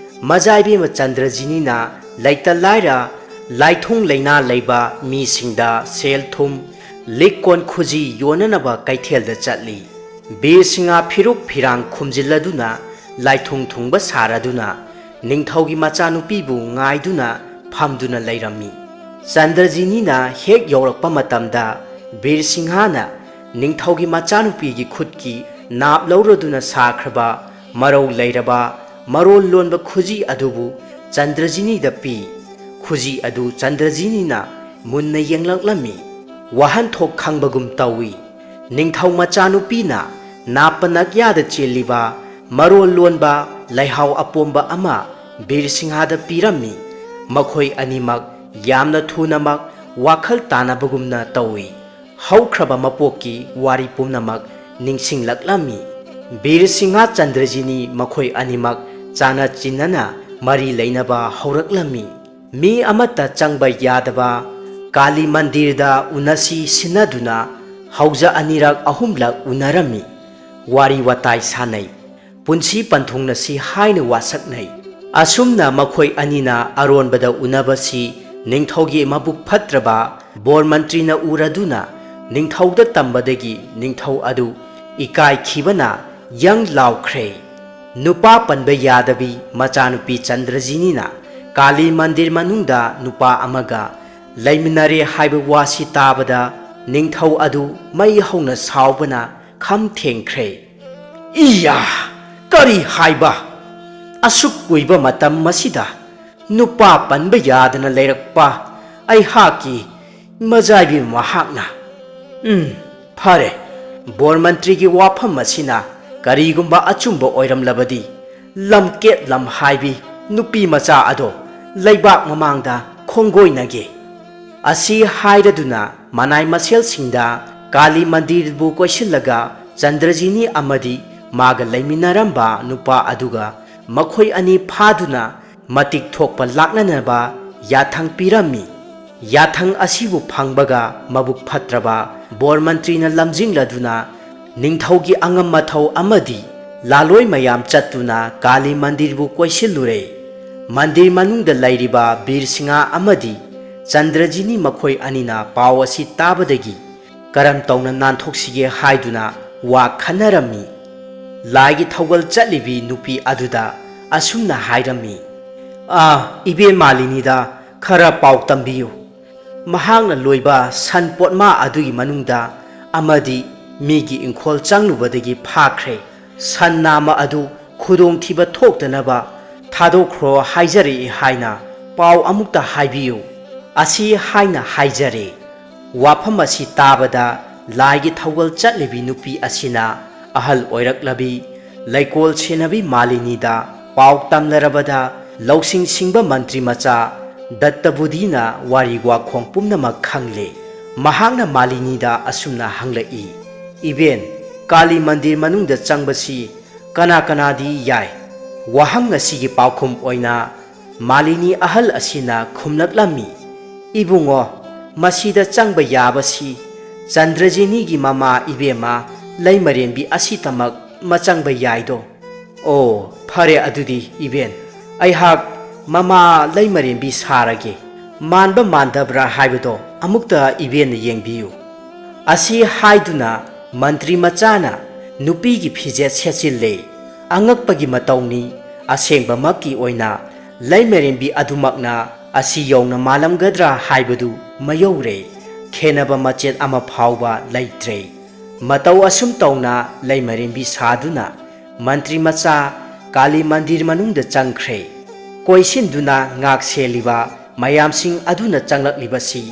ꯃꯖꯥꯏꯕꯦꯝꯃ ꯆꯟꯗ꯭ꯔꯖꯤꯅꯤꯅ ꯂꯩꯇ ꯂꯥꯏꯔ ꯂꯥꯏꯊꯨꯡ ꯂꯩꯅꯥ ꯂꯩꯕ ꯃꯤꯁꯤꯡꯗ ꯁꯦꯜ ꯊꯨꯝ ꯂꯤꯛ ꯀꯣꯟ ꯈꯨꯖꯤ ꯌꯣꯟꯅꯅꯕ ꯀꯩꯊꯦꯜꯗ ꯆꯠꯂꯤ ꯕꯤꯔꯁꯤꯡꯍꯥ ꯐꯤꯔꯨꯛ ꯐꯤꯔꯥꯡ ꯈꯨꯝꯖꯤꯜꯂꯗꯨꯅ ꯂꯥꯏꯊꯨꯡ ꯊꯨꯡꯕ ꯁꯥꯔꯗꯨꯅ ꯅꯤꯡꯊꯧꯒꯤ ꯃꯆꯥꯅꯨꯄꯤꯕꯨ ꯉꯥꯏꯗꯨꯅ ꯐꯝꯗꯨꯅ ꯂꯩꯔꯝꯃꯤ ꯆꯟꯗ꯭ꯔꯖꯤꯅꯤꯅ ꯍꯦꯛ ꯌꯧꯔꯛꯄ ꯃꯇꯝꯗ ꯕꯤꯔꯁꯤꯡꯍꯥꯅ ꯅꯤꯡꯊꯧꯒꯤ ꯃꯆꯥꯅꯨꯄꯤꯒꯤ ꯈꯨꯠꯀꯤ ꯅꯥꯞ ꯂꯧꯔꯗꯨꯅ ꯁꯥꯈ꯭ꯔꯕ ꯃꯔꯧ ꯂꯩꯔꯕ ꯃꯔꯣꯜ ꯂꯣꯟꯕ ꯈꯨꯖꯤ ꯑꯗꯨꯕꯨ ꯆꯟꯗ꯭ꯔꯖꯤꯅꯤꯗ ꯄꯤ ꯈꯨꯖꯤ ꯑꯗꯨ ꯆꯟꯗ꯭ꯔꯖꯤꯅꯤꯅ ꯃꯨꯟꯅ ꯌꯦꯡꯂꯛꯂꯝꯃꯤ ꯋꯥꯍꯟꯊꯣꯛ ꯈꯪꯕꯒꯨꯝ ꯇꯧꯏ ꯅꯤꯡꯊꯧ ꯃꯆꯥꯅꯨꯄꯤꯅ ꯅꯥꯞꯄ ꯅꯛꯌꯥꯗ ꯆꯦꯜꯂꯤꯕ ꯃꯔꯣꯜ ꯂꯣꯟꯕ ꯂꯩꯍꯥꯎ ꯑꯄꯣꯝꯕ ꯑꯃ ꯕꯤꯔꯁꯤꯡꯍꯥꯗ ꯄꯤꯔꯝꯃꯤ ꯃꯈꯣꯏ ꯑꯅꯤꯃꯛ ꯌꯥꯝꯅ ꯊꯨꯅꯃꯛ ꯋꯥꯈꯜ ꯇꯥꯅꯕꯒꯨꯝꯅ ꯇꯧꯏ ꯍꯧꯈ꯭ꯔꯕ ꯃꯄꯣꯛꯀꯤ ꯋꯥꯔꯤ ꯄꯨꯝꯅꯃꯛ ꯅꯤꯡꯁꯤꯡꯂꯛꯂꯝꯃꯤ ꯕꯤꯔꯁꯤꯡꯍꯥ ꯆꯟꯗ꯭ꯔꯖꯤꯅꯤ ꯃꯈꯣꯏ ꯑꯅꯤꯃꯛ ꯆꯥꯟꯅ ꯆꯤꯟꯅꯅ ꯃꯔꯤ ꯂꯩꯅꯕ ꯍꯧꯔꯛꯂꯝꯃꯤ ꯃꯤ ꯑꯃꯠꯇ ꯆꯪꯕ ꯌꯥꯗꯕ ꯀꯥꯂꯤ ꯃꯟꯗꯤꯔꯗ ꯎꯅꯁꯤ ꯁꯤꯟꯅꯗꯨꯅ ꯍꯧꯖ ꯑꯅꯤꯔꯛ ꯑꯍꯨꯝꯂꯛ ꯎꯅꯔꯝꯃꯤ ꯋꯥꯔꯤ ꯋꯥꯇꯥꯏ ꯁꯥꯅꯩ ꯄꯨꯟꯁꯤ ꯄꯟꯊꯨꯡꯅꯁꯤ ꯍꯥꯏꯅ ꯋꯥꯁꯛꯅꯩ ꯑꯁꯨꯝꯅ ꯃꯈꯣꯏ ꯑꯅꯤꯅ ꯑꯔꯣꯟꯕꯗ ꯎꯅꯕꯁꯤ ꯅꯤꯡꯊꯧꯒꯤ ꯃꯕꯨꯛ ꯐꯠꯇ꯭ꯔꯕ ꯕꯣꯔ ꯃꯟꯇ꯭ꯔꯤꯅ ꯎꯔꯗꯨꯅ ꯅꯤꯡꯊꯧꯗ ꯇꯝꯕꯗꯒꯤ ꯅꯤꯡꯊꯧ ꯑꯗꯨ ꯏꯀꯥꯏꯈꯤꯕꯅ ꯌꯪ ꯂꯥꯎꯈ꯭ꯔꯦ ꯅꯨꯄꯥ ꯄꯟꯕ ꯌꯥꯗꯕꯤ ꯃꯆꯥꯅꯨꯄꯤ ꯆꯟꯗ꯭ꯔꯖꯤꯅꯤꯅ ꯀꯥꯂꯤ ꯃꯟꯗꯤꯔ ꯃꯅꯨꯡꯗ ꯅꯨꯄꯥ ꯑꯃꯒ ꯂꯩꯃꯤꯟꯅꯔꯦ ꯍꯥꯏꯕ ꯋꯥꯁꯤ ꯇꯥꯕꯗ ꯅꯤꯡꯊꯧ ꯑꯗꯨ ꯃꯩ ꯍꯧꯅ ꯁꯥꯎꯕꯅ ꯈꯝ ꯊꯦꯡꯈ꯭ꯔꯦ ꯏꯌꯥ ꯀꯔꯤ ꯍꯥꯏꯕ ꯑꯁꯨꯛ ꯀꯨꯏꯕ ꯃꯇꯝ ꯃꯁꯤꯗ ꯅꯨꯄꯥ ꯄꯟꯕ ꯌꯥꯗꯅ ꯂꯩꯔꯛꯄ ꯑꯩꯍꯥꯛꯀꯤ ꯃꯖꯥꯏꯕꯤ ꯃꯍꯥꯛꯅ ꯐꯔꯦ ꯕꯣꯔ ꯃꯟꯇ꯭ꯔꯤꯒꯤ ꯋꯥꯐꯝ ꯑꯁꯤꯅ ꯀꯔꯤꯒꯨꯝꯕ ꯑꯆꯨꯝꯕ ꯑꯣꯏꯔꯝꯂꯕꯗꯤ ꯂꯝꯀꯦꯠ ꯂꯝꯍꯥꯏꯕꯤ ꯅꯨꯄꯤ ꯃꯆꯥ ꯑꯗꯣ ꯂꯩꯕꯥꯛ ꯃꯃꯥꯡꯗ ꯈꯣꯡꯒꯣꯏꯅꯒꯦ ꯑꯁꯤ ꯍꯥꯏꯔꯗꯨꯅ ꯃꯅꯥꯏ ꯃꯁꯦꯜꯁꯤꯡꯗ ꯀꯥꯂꯤ ꯃꯟꯗꯤꯔꯕꯨ ꯀꯣꯏꯁꯤꯜꯂꯒ ꯆꯟꯗ꯭ꯔꯖꯤꯅꯤ ꯑꯃꯗꯤ ꯃꯥꯒ ꯂꯩꯃꯤꯟꯅꯔꯝꯕ ꯅꯨꯄꯥ ꯑꯗꯨꯒ ꯃꯈꯣꯏ ꯑꯅꯤ ꯐꯥꯗꯨꯅ ꯃꯇꯤꯛ ꯊꯣꯛꯄ ꯂꯥꯛꯅꯅꯕ ꯌꯥꯊꯪ ꯄꯤꯔꯝꯃꯤ ꯌꯥꯊꯪ ꯑꯁꯤꯕꯨ ꯐꯪꯕꯒ ꯃꯕꯨꯛ ꯐꯠꯇ꯭ꯔꯕ ꯕꯣꯔ ꯃꯟꯇ꯭ꯔꯤꯅ ꯂꯝꯖꯤꯡꯂꯗꯨꯅ ꯅꯤꯡꯊꯧꯒꯤ ꯑꯉꯝ ꯃꯊꯧ ꯑꯃꯗꯤ ꯂꯥꯂꯣꯏ ꯃꯌꯥꯝ ꯆꯠꯇꯨꯅ ꯀꯥꯂꯤ ꯃꯟꯗꯤꯔꯕꯨ ꯀꯣꯏꯁꯤꯜꯂꯨꯔꯦ ꯃꯟꯗꯤꯔ ꯃꯅꯨꯡꯗ ꯂꯩꯔꯤꯕ ꯕꯤꯔꯁꯤꯡꯍꯥ ꯑꯃꯗꯤ ꯆꯟꯗ꯭ꯔꯖꯤꯅꯤ ꯃꯈꯣꯏ ꯑꯅꯤꯅ ꯄꯥꯎ ꯑꯁꯤ ꯇꯥꯕꯗꯒꯤ ꯀꯔꯝ ꯇꯧꯅ ꯅꯥꯟꯊꯣꯛꯁꯤꯒꯦ ꯍꯥꯏꯗꯨꯅ ꯋꯥ ꯈꯟꯅꯔꯝꯃꯤ ꯂꯥꯏꯒꯤ ꯊꯧꯒꯜ ꯆꯠꯂꯤꯕꯤ ꯅꯨꯄꯤ ꯑꯗꯨꯗ ꯑꯁꯨꯝꯅ ꯍꯥꯏꯔꯝꯃꯤ ꯏꯕꯦꯟ ꯃꯥꯂꯤꯅꯤꯗ ꯈꯔ ꯄꯥꯎ ꯇꯝꯕꯤꯌꯨ ꯃꯍꯥꯛꯅ ꯂꯣꯏꯕ ꯁꯟ ꯄꯣꯠꯃꯥ ꯑꯗꯨꯒꯤ ꯃꯅꯨꯡꯗ ꯑꯃꯗꯤ ꯃꯤꯒꯤ ꯏꯪꯈꯣꯜ ꯆꯪꯂꯨꯕꯗꯒꯤ ꯐꯥꯈ꯭ꯔꯦ ꯁꯟ ꯅꯥꯝꯃ ꯑꯗꯨ ꯈꯨꯗꯣꯡꯊꯤꯕ ꯊꯣꯛꯇꯅꯕ ꯊꯥꯗꯣꯛꯈ꯭ꯔꯣ ꯍꯥꯏꯖꯔꯛꯏ ꯍꯥꯏꯅ ꯄꯥꯎ ꯑꯃꯨꯛꯇ ꯍꯥꯏꯕꯤꯌꯨ ꯑꯁꯤ ꯍꯥꯏꯅ ꯍꯥꯏꯖꯔꯦ ꯋꯥꯐꯝ ꯑꯁꯤ ꯇꯥꯕꯗ ꯂꯥꯏꯒꯤ ꯊꯧꯒꯜ ꯆꯠꯂꯤꯕꯤ ꯅꯨꯄꯤ ꯑꯁꯤꯅ ꯑꯍꯜ ꯑꯣꯏꯔꯛꯂꯕꯤ ꯂꯩꯀꯣꯜ ꯁꯦꯟꯅꯕꯤ ꯃꯥꯂꯤꯅꯤꯗ ꯄꯥꯎ ꯇꯝꯂꯔꯕꯗ ꯂꯧꯁꯤꯡ ꯁꯤꯡꯕ ꯃꯟꯇ꯭ꯔꯤ ꯃꯆꯥ ꯗꯠꯇꯕꯨꯗꯤꯅ ꯋꯥꯔꯤ ꯋꯥꯈꯣꯡ ꯄꯨꯝꯅꯃꯛ ꯈꯪꯂꯦ ꯃꯍꯥꯛꯅ ꯃꯥꯂꯤꯅꯤꯗ ꯑꯁꯨꯝꯅ ꯍꯪꯂꯛꯏ ꯏꯕꯦꯟ ꯀꯥꯂꯤ ꯃꯟꯗꯤꯔ ꯃꯅꯨꯡꯗ ꯆꯪꯕꯁꯤ ꯀꯅꯥ ꯀꯅꯥꯗꯤ ꯌꯥꯏ ꯋꯥꯍꯪ ꯑꯁꯤꯒꯤ ꯄꯥꯎꯈꯨꯝ ꯑꯣꯏꯅ ꯃꯥꯂꯤꯅꯤ ꯑꯍꯜ ꯑꯁꯤꯅ ꯈꯨꯝꯂꯛꯂꯝꯃꯤ ꯏꯕꯨꯡꯉꯣ ꯃꯁꯤꯗ ꯆꯪꯕ ꯌꯥꯕꯁꯤ ꯆꯟꯗ꯭ꯔꯖꯤꯅꯤꯒꯤ ꯃꯃꯥ ꯏꯕꯦꯝꯃ ꯂꯩꯃꯔꯦꯟꯕꯤ ꯑꯁꯤꯇꯃꯛ ꯃꯆꯪꯕ ꯌꯥꯏꯗꯣ ꯑꯣ ꯐꯔꯦ ꯑꯗꯨꯗꯤ ꯏꯕꯦꯟ ꯑꯩꯍꯥꯛ ꯃꯃꯥ ꯂꯩꯃꯔꯦꯟꯕꯤ ꯁꯥꯔꯒꯦ ꯃꯥꯟꯕ ꯃꯥꯟꯗꯕ꯭ꯔꯥ ꯍꯥꯏꯕꯗꯣ ꯑꯃꯨꯛꯇ ꯏꯕꯦꯟꯅ ꯌꯦꯡꯕꯤꯌꯨ ꯑꯁꯤ ꯍꯥꯏꯗꯨꯅ ꯃꯟꯇ꯭ꯔꯤ ꯃꯆꯥꯅ ꯅꯨꯄꯤꯒꯤ ꯐꯤꯖꯦꯠ ꯁꯦꯠꯆꯤꯜꯂꯦ ꯑꯉꯛꯄꯒꯤ ꯃꯇꯧꯅꯤ ꯑꯁꯦꯡꯕꯃꯛꯀꯤ ꯑꯣꯏꯅ ꯂꯩꯃꯔꯦꯟꯕꯤ ꯑꯗꯨꯃꯛꯅ ꯑꯁꯤ ꯌꯧꯅ ꯃꯥꯜꯂꯝꯒꯗ꯭ꯔꯥ ꯍꯥꯏꯕꯗꯨ ꯃꯌꯧꯔꯦ ꯈꯦꯅꯕ ꯃꯆꯦꯠ ꯑꯃ ꯐꯥꯎꯕ ꯂꯩꯇ꯭ꯔꯦ ꯃꯇꯧ ꯑꯁꯨꯝ ꯇꯧꯅ ꯂꯩꯃꯔꯦꯟꯕꯤ ꯁꯥꯗꯨꯅ ꯃꯟꯇ꯭ꯔꯤ ꯃꯆꯥ ꯀꯥꯂꯤ ꯃꯟꯗꯤꯔ ꯃꯅꯨꯡꯗ ꯆꯪꯈ꯭ꯔꯦ ꯀꯣꯏꯁꯤꯟꯗꯨꯅ ꯉꯥꯛ ꯁꯦꯜꯂꯤꯕ ꯃꯌꯥꯝꯁꯤꯡ ꯑꯗꯨꯅ ꯆꯪꯂꯛꯂꯤꯕꯁꯤ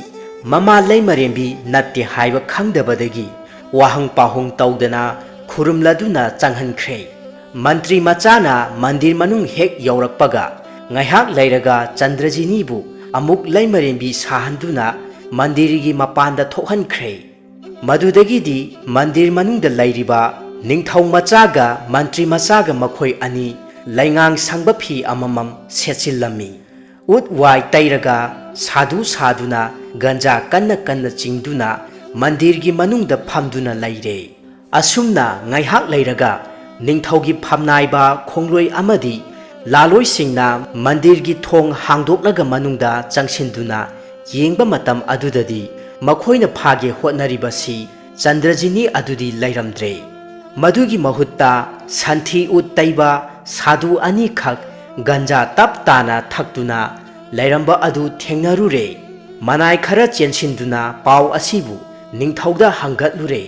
ꯃꯃꯥ ꯂꯩꯃꯔꯦꯟꯕꯤ ꯅꯠꯇꯦ ꯍꯥꯏꯕ ꯈꯪꯗꯕꯗꯒꯤ ꯋꯥꯍꯪ ꯄꯥꯎꯍꯪ ꯇꯧꯗꯅ ꯈꯨꯔꯨꯝꯂꯗꯨꯅ ꯆꯪꯍꯟꯈ꯭ꯔꯦ ꯃꯟꯇ꯭ꯔꯤ ꯃꯆꯥꯅ ꯃꯟꯗꯤꯔ ꯃꯅꯨꯡ ꯍꯦꯛ ꯌꯧꯔꯛꯄꯒ ꯉꯥꯏꯍꯥꯛ ꯂꯩꯔꯒ ꯆꯟꯗ꯭ꯔꯖꯤꯅꯤꯕꯨ ꯑꯃꯨꯛ ꯂꯩꯃꯔꯦꯟꯕꯤ ꯁꯥꯍꯟꯗꯨꯅ ꯃꯟꯗꯤꯔꯒꯤ ꯃꯄꯥꯟꯗ ꯊꯣꯛꯍꯟꯈ꯭ꯔꯦ ꯃꯗꯨꯗꯒꯤꯗꯤ ꯃꯟꯗꯤꯔ ꯃꯅꯨꯡꯗ ꯂꯩꯔꯤꯕ ꯅꯤꯡꯊꯧ ꯃꯆꯥꯒ ꯃꯟꯇ꯭ꯔꯤ ꯃꯆꯥꯒ ꯃꯈꯣꯏ ꯑꯅꯤ ꯂꯩꯉꯥꯡ ꯁꯪꯕ ꯐꯤ ꯑꯃꯃꯝ ꯁꯦꯠꯆꯤꯜꯂꯝꯃꯤ ꯎꯠ ꯋꯥꯏ ꯇꯩꯔꯒ ꯁꯥꯗꯨ ꯁꯥꯗꯨꯅ ꯒꯟꯖꯥ ꯀꯟꯅ ꯀꯟꯅ ꯆꯤꯡꯗꯨꯅ ꯃꯟꯗꯤꯔꯒꯤ ꯃꯅꯨꯡꯗ ꯐꯝꯗꯨꯅ ꯂꯩꯔꯦ ꯑꯁꯨꯝꯅ ꯉꯥꯏꯍꯥꯛ ꯂꯩꯔꯒ ꯅꯤꯡꯊꯧꯒꯤ ꯐꯝꯅꯥꯏꯕ ꯈꯣꯡꯂꯣꯏ ꯑꯃꯗꯤ ꯂꯥꯂꯣꯏꯁꯤꯡꯅ ꯃꯟꯗꯤꯔꯒꯤ ꯊꯣꯡ ꯍꯥꯡꯗꯣꯛꯂꯒ ꯃꯅꯨꯡꯗ ꯆꯪꯁꯤꯟꯗꯨꯅ ꯌꯦꯡꯕ ꯃꯇꯝ ꯑꯗꯨꯗꯗꯤ ꯃꯈꯣꯏꯅ ꯐꯥꯒꯦ ꯍꯣꯠꯅꯔꯤꯕꯁꯤ ꯆꯟꯗ꯭ꯔꯖꯤꯅꯤ ꯑꯗꯨꯗꯤ ꯂꯩꯔꯝꯗ꯭ꯔꯦ ꯃꯗꯨꯒꯤ ꯃꯍꯨꯠꯇ ꯁꯟꯊꯤ ꯎꯠ ꯇꯩꯕ ꯁꯥꯗꯨ ꯑꯅꯤꯈꯛ ꯒꯟꯖꯥ ꯇꯞ ꯇꯥꯅ ꯊꯛꯇꯨꯅ ꯂꯩꯔꯝꯕ ꯑꯗꯨ ꯊꯦꯡꯅꯔꯨꯔꯦ ꯃꯅꯥꯏ ꯈꯔ ꯆꯦꯟꯁꯤꯟꯗꯨꯅ ꯄꯥꯎ ꯑꯁꯤꯕꯨ ꯅꯤꯡꯊꯧꯗ ꯍꯪꯒꯠꯂꯨꯔꯦ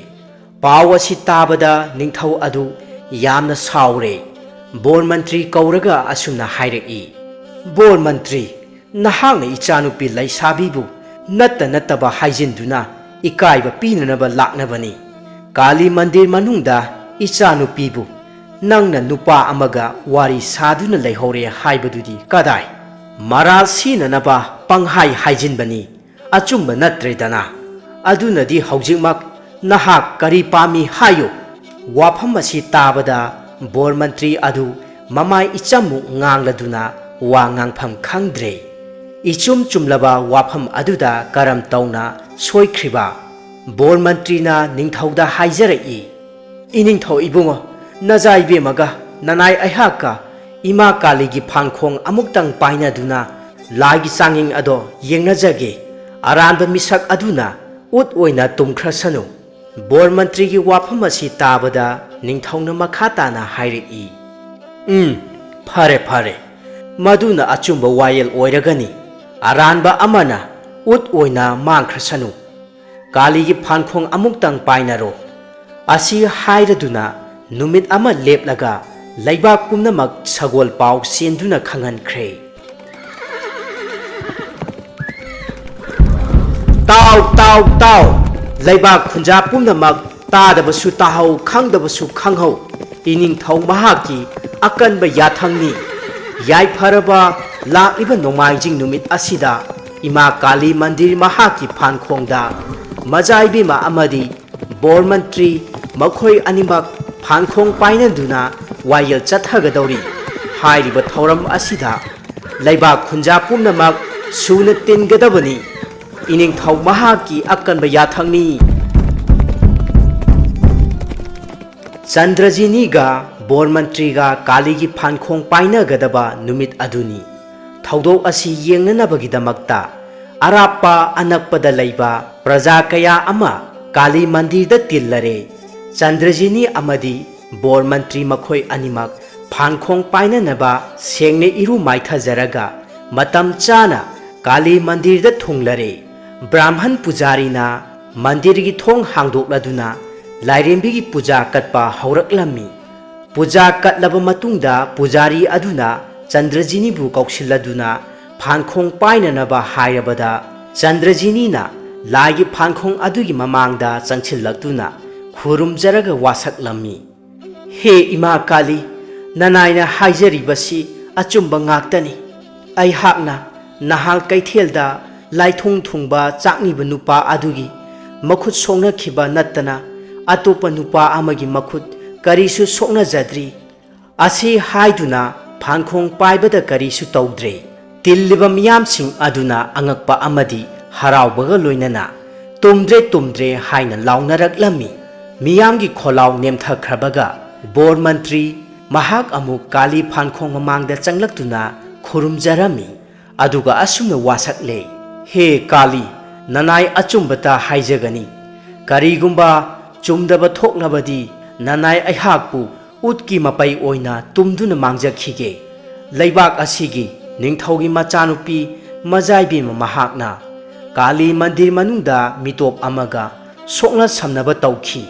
ꯄꯥꯎ ꯑꯁꯤ ꯇꯥꯕꯗ ꯅꯤꯡꯊꯧ ꯑꯗꯨ ꯌꯥꯝꯅ ꯁꯥꯎꯔꯦ ꯕꯣꯔ ꯃꯟꯇ꯭ꯔꯤ ꯀꯧꯔꯒ ꯑꯁꯨꯝꯅ ꯍꯥꯏꯔꯛꯏ ꯕꯣꯔ ꯃꯟꯇ꯭ꯔꯤ ꯅꯍꯥꯛꯅ ꯏꯆꯥꯅꯨꯄꯤ ꯂꯩꯁꯥꯕꯤꯕꯨ ꯅꯠꯇꯕ ꯍꯥꯏꯖꯤꯟꯗꯨꯅ ꯏꯀꯥꯏꯕ ꯄꯤꯅꯅꯕ ꯂꯥꯛꯅꯕꯅꯤ ꯀꯥꯂꯤ ꯃꯟꯗꯤꯔ ꯃꯅꯨꯡꯗ ꯏꯆꯥꯅꯨꯄꯤꯕꯨ ꯅꯪꯅ ꯅꯨꯄꯥ ꯑꯃꯒ ꯋꯥꯔꯤ ꯁꯥꯗꯨꯅ ꯂꯩꯍꯧꯔꯦ ꯍꯥꯏꯕꯗꯨꯗꯤ ꯀꯗꯥꯏ ꯃꯔꯥꯜ ꯁꯤꯅꯅꯕ ꯄꯪꯍꯥꯏ ꯍꯥꯏꯖꯤꯟꯕꯅꯤ ꯑꯆꯨꯝꯕ ꯅꯠꯇ꯭ꯔꯦꯗꯅ ꯑꯗꯨꯅꯗꯤ ꯍꯧꯖꯤꯛꯃꯛ ꯅꯍꯥꯛ ꯀꯔꯤ ꯄꯥꯝꯃꯤ ꯍꯥꯏꯌꯨ ꯋꯥꯐꯝ ꯑꯁꯤ ꯇꯥꯕꯗ ꯕꯣꯔ ꯃꯟꯇ꯭ꯔꯤ ꯑꯗꯨ ꯃꯃꯥꯏ ꯏꯆꯝꯃꯨꯛ ꯉꯥꯡꯂꯗꯨꯅ ꯋꯥ ꯉꯥꯡꯐꯝ ꯈꯪꯗ꯭ꯔꯦ इचुम चुमलबा वाफम अदुदा करम तौना सोइख्रिबा बोर मंत्रीना निंगथौदा हाइजरई इनिंगथौ इबुंगो नजाइबेमगा ननाय अहाका इमा कालीगी फांखोंग अमुक्तंग पाइनादुना लागी चांगिंग अदो येंगनाजगे अरानबा मिसक अदुना उत ओइना तुमख्रसनु बोर मंत्रीगी वाफम असि ताबदा निंगथौना मखाताना हाइरई फरे फरे मदुना अचुंबा वायल ओइरगनी अरानबा अमना उत ओइना मांख्रसनु कालीगी फांखोंग अमुक्तंग पाइनारो असी हाइरदुना नुमित अमा लेपलगा लैबाक पुमनमक सगोल पाव सेंदुना खंगनख्रे ताव ताव ताव लैबाक खुंजा पुमनमक तादबसु ताहौ खंगदबसु खंगहौ इनिंगथौ महाकी अकनबा याथंगनी याइफरबा लाइबा नोमाइजिंग नुमित असिदा इमा काली मंदिर महाकी फानखोंगदा मजाइबेमा अमदी बोर मंत्री मखोय अनिमक फानखोंग पाइनदुना वायल चथगदौरी हाइरिबा थौरम असिदा लैबाक खुंजा पुमनमक सुना तिनगदबनी इनिंगथौ महाकी अकनबा याथंगनी चंद्रजिनीगा बोर मंत्रीगा कालीगी फानखोंग पाइनगदबा नुमित अदुनी थौदोक असि येंगनबगिदमक्ता अरापा अनक्पदा लैबा प्रजा कया अमा काली मंदिरदा तिल्लरे चंद्रजिनी अमदी बोर मंत्री मखोय अनिमक फानखोंग पाइननबा सेंगने इरु माइथाजरगा मतम चाना काली मंदिरदा थुंगलरे ब्राह्मण पुजारीना मंदिरगी थोंग हांगदोक्लदुना लाइरेंबिगी पूजा कटपा हौरक्लम्मी पूजा कटलब मतुंगदा पुजारी अदुना चंद्रजिनीबु कौशिल्लदुना फानखोंग पाइननबा हायरबदा चंद्रजिनीना लाइगी फानखोंग अदुगी ममांगदा चंगसिल्लक्तुना खुरुमजरगा वासक्लम्मी हे इमा काली ननायना हाइजरिबसी अचुंबा ngaktani अइहाकना नहाल कैथेलदा लाइथोंग थुंगबा चाकनिबा नुपा अदुगी मखुत सोंगनखिबा नत्तना अतोपा नुपा अमगी मखुत करीसु सोंगनजद्री असी हाइदुना फानखोंग पाइबदा करीसु तौद्रे तिल्लिबा मियामसिंग अदुना अंगक्पा अमदी हरावबगा लोइनना तुमद्रे तुमद्रे हाइना लाउनरक्लम्मी मियामगी खोलाव नेमथखरबगा बोर मंत्री महाक अमुक काली फानखोंग ममांगदा चंगलक्तुना खुरुमजरमी अदुगा असुमना वासक्ले हे काली ननाय अचुंबता हाइजगनी करीगुंबा चुमदबा थोकनबदी ननाय अहाकपु उतकी मपई ओइना तुमदुना मांगजखिगे लैबाक असिगी निंगथौगी मचानुपी मजाइबी महाकना काली मंदिर मनुंगदा मिटोप अमगा सोकना समनबा तौखी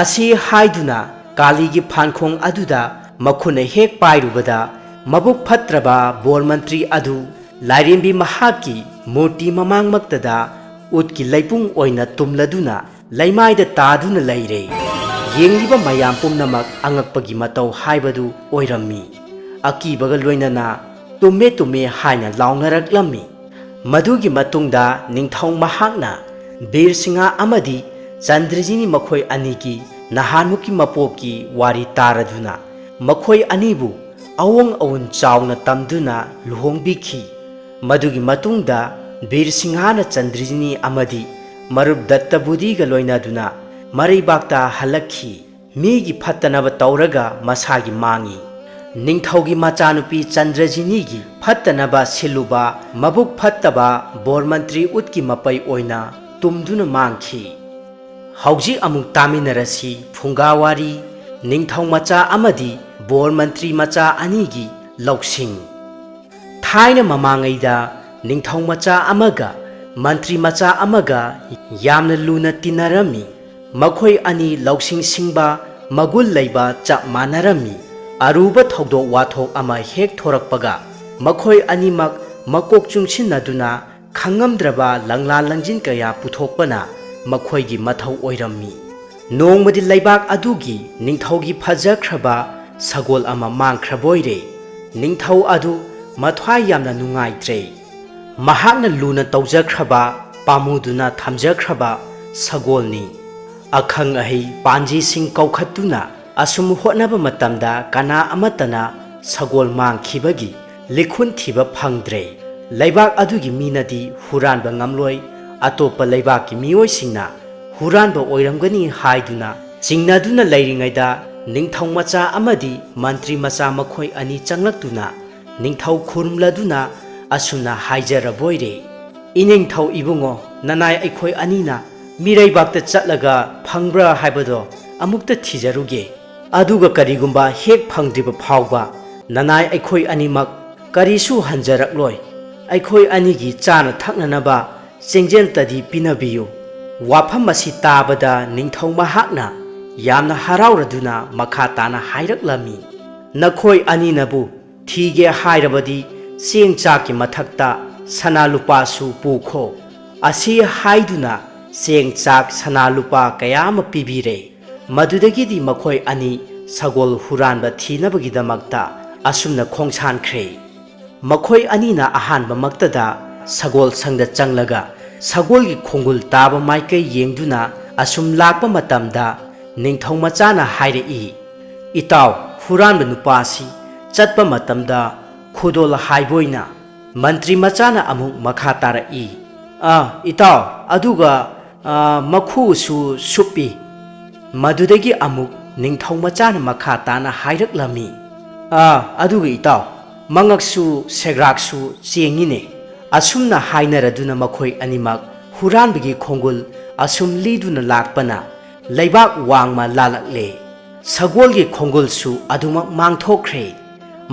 असी हाइदुना कालीगी फानखोंग अदुदा मखुना हेक पाइरुबदा मबुक फत्रबा बोर मंत्री अदु लाइरेंबी महाकी मूर्ति ममांगमक्तदा उतकी लैपुंग ओइना तुमलदुना लैमाइदा तादुना लैरे येंलिबा मयाम पुमनमक अंगक्पगी मतौ हाइबदु ओइरम्मी अकीबगा लोइनना तुमे तुमे हाइना लाउनरक्लम्मी मधुगी मतुंगदा निंगथौ महाकना बीर Sinha अमदी चंद्रजिनी मखोय अनिगी nahanmuki mapoki wari taraduna makhoi anibu awong awun chawna tamduna luhongbikhi madugi matungda Bir Singhana Chandrijini amadi Marub Dattabudi ga loinaduna Maribakta halakhi migi phattanaba tauraga masagi mangi Ningthaugi machanupi Chandrajini gi phattanaba siluba mabuk phattaba bormantri utki mapai oina tumduna mangkhi Hauji amuk taminarasi phungawari Ningthau macha amadi bormantri macha anigi lauksing Thaina mamangaida Ningthau macha amaga mantri macha amaga yamna luna tinarami makhoi ani lauksing singba magul leiba chap manarami aruba thogdok wathok ama hek thorakpaga makhoi animak makok chungsinaduna khangamdraba langla langjin kaya puthokpana makhoi gi mathau oirammi nongmadi leibak adugi ningthaugi phajakraba sagol ama mangkhraboire ningthau adu mathwai yamna nungaitre Mahakna luna tawjakraba pamuduna thamjakraba sagolni akhang ahi panji sing kaukhatuna asum hotnaba matamda kana amatana sagol mangkhibagi likhun thiba phangdre leibak adugi minadi huranba ngamloi atopa leibak ki mioi singna huranba oiramgani haiduna jingnaduna leiringaida ningthau macha amadi mantri macha makhoi ani changlaktuna ningthau khurumladuna asuna haijaraboire iningthau ibungo nanai aikhoi anina miraibakta chatlaga phangbra haibado amukta thijaruge aduga karigumba hek phangdriba phawba nanai aikhoi animak karisu hanjarakloi aikhoi anigi chana thaknanaba chengjel tadi pinabiyu wafam asi tabada ningthau mahakna yamna harawraduna makha tana hairaklami nakhoi aninabu thige hairabadi Sing chaki mathakta sana lupa su pukho asi haiduna sing chak sana lupa kayama pibire madudagi di makhoi ani sagol huranba thinabagidamakta asumna khongchankhre makhoi anina ahanba maktada sagol sangda changlaga sagolgi khongul taba maikai yengduna asum lakpa matamda ningthau machana hairei itaw huranba nupasi chatpa matamda Khudol haiboina mantri machana amuk makha tarai itaw aduga makhu su supi madudagi amuk ningthau machana makha tana hairaklami aduga itaw mangaksu segraksu chengine asumna hainaraduna makhoi animak huranbagi khongul asum liduna lakpana leibak wangma lalakle sagolgi khongul su adumak mangthokre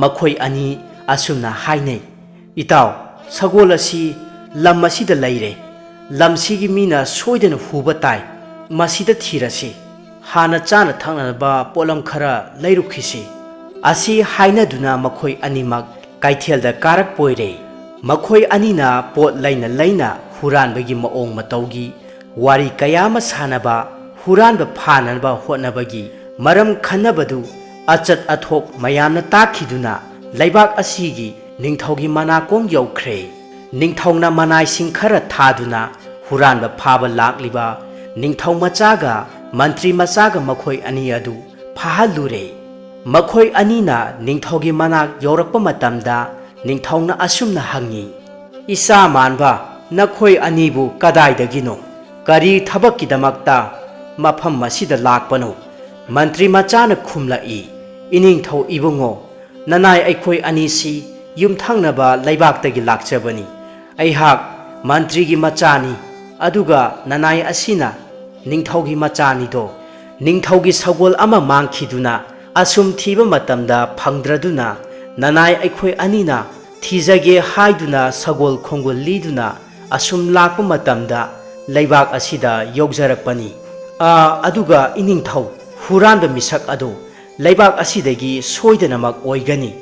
makhoi ani asumna hainai itaw sagol asi lam asida leire lam sigi mina soidana huba tai masida thirasi hana chana thangna ba polam khara leirukhisi asi haina duna makhoi animak kaithelda karak poire makhoi anina pot laina laina huranbagi maong mataugi wari kayama sanaba huranba phananba hotnabagi maram khanabadu achat athok mayamna takhiduna Laibak asigi ningthaugi manakong yaukhre ningthauna manai sing khara thaduna huranba phaba lakliba ningthau machaga mantri machaga makhoi ani adu phahalure makhoi anina ningthaugi manak yaurakpa matamda ningthauna asumna hangi isa manba nakhoi anibu kadaidagino kari thabakkidamakta mafam masida lakpano mantri machana khumlai iningthau ibungo Nanai aikhoi anisi yumthangnaba leibaktagi lakchabani aihak mantrigi machani aduga nanai asina ningthaugi machani do ningthaugi sagol ama mangkhiduna asum thiba matamda phangdraduna nanai aikhoi anina thijage haiduna sagol khongol liduna asum lakpa matamda leibak asida yogjarakpani aduga iningthau huranba misak adu Laibak asidagi soidanamak oigani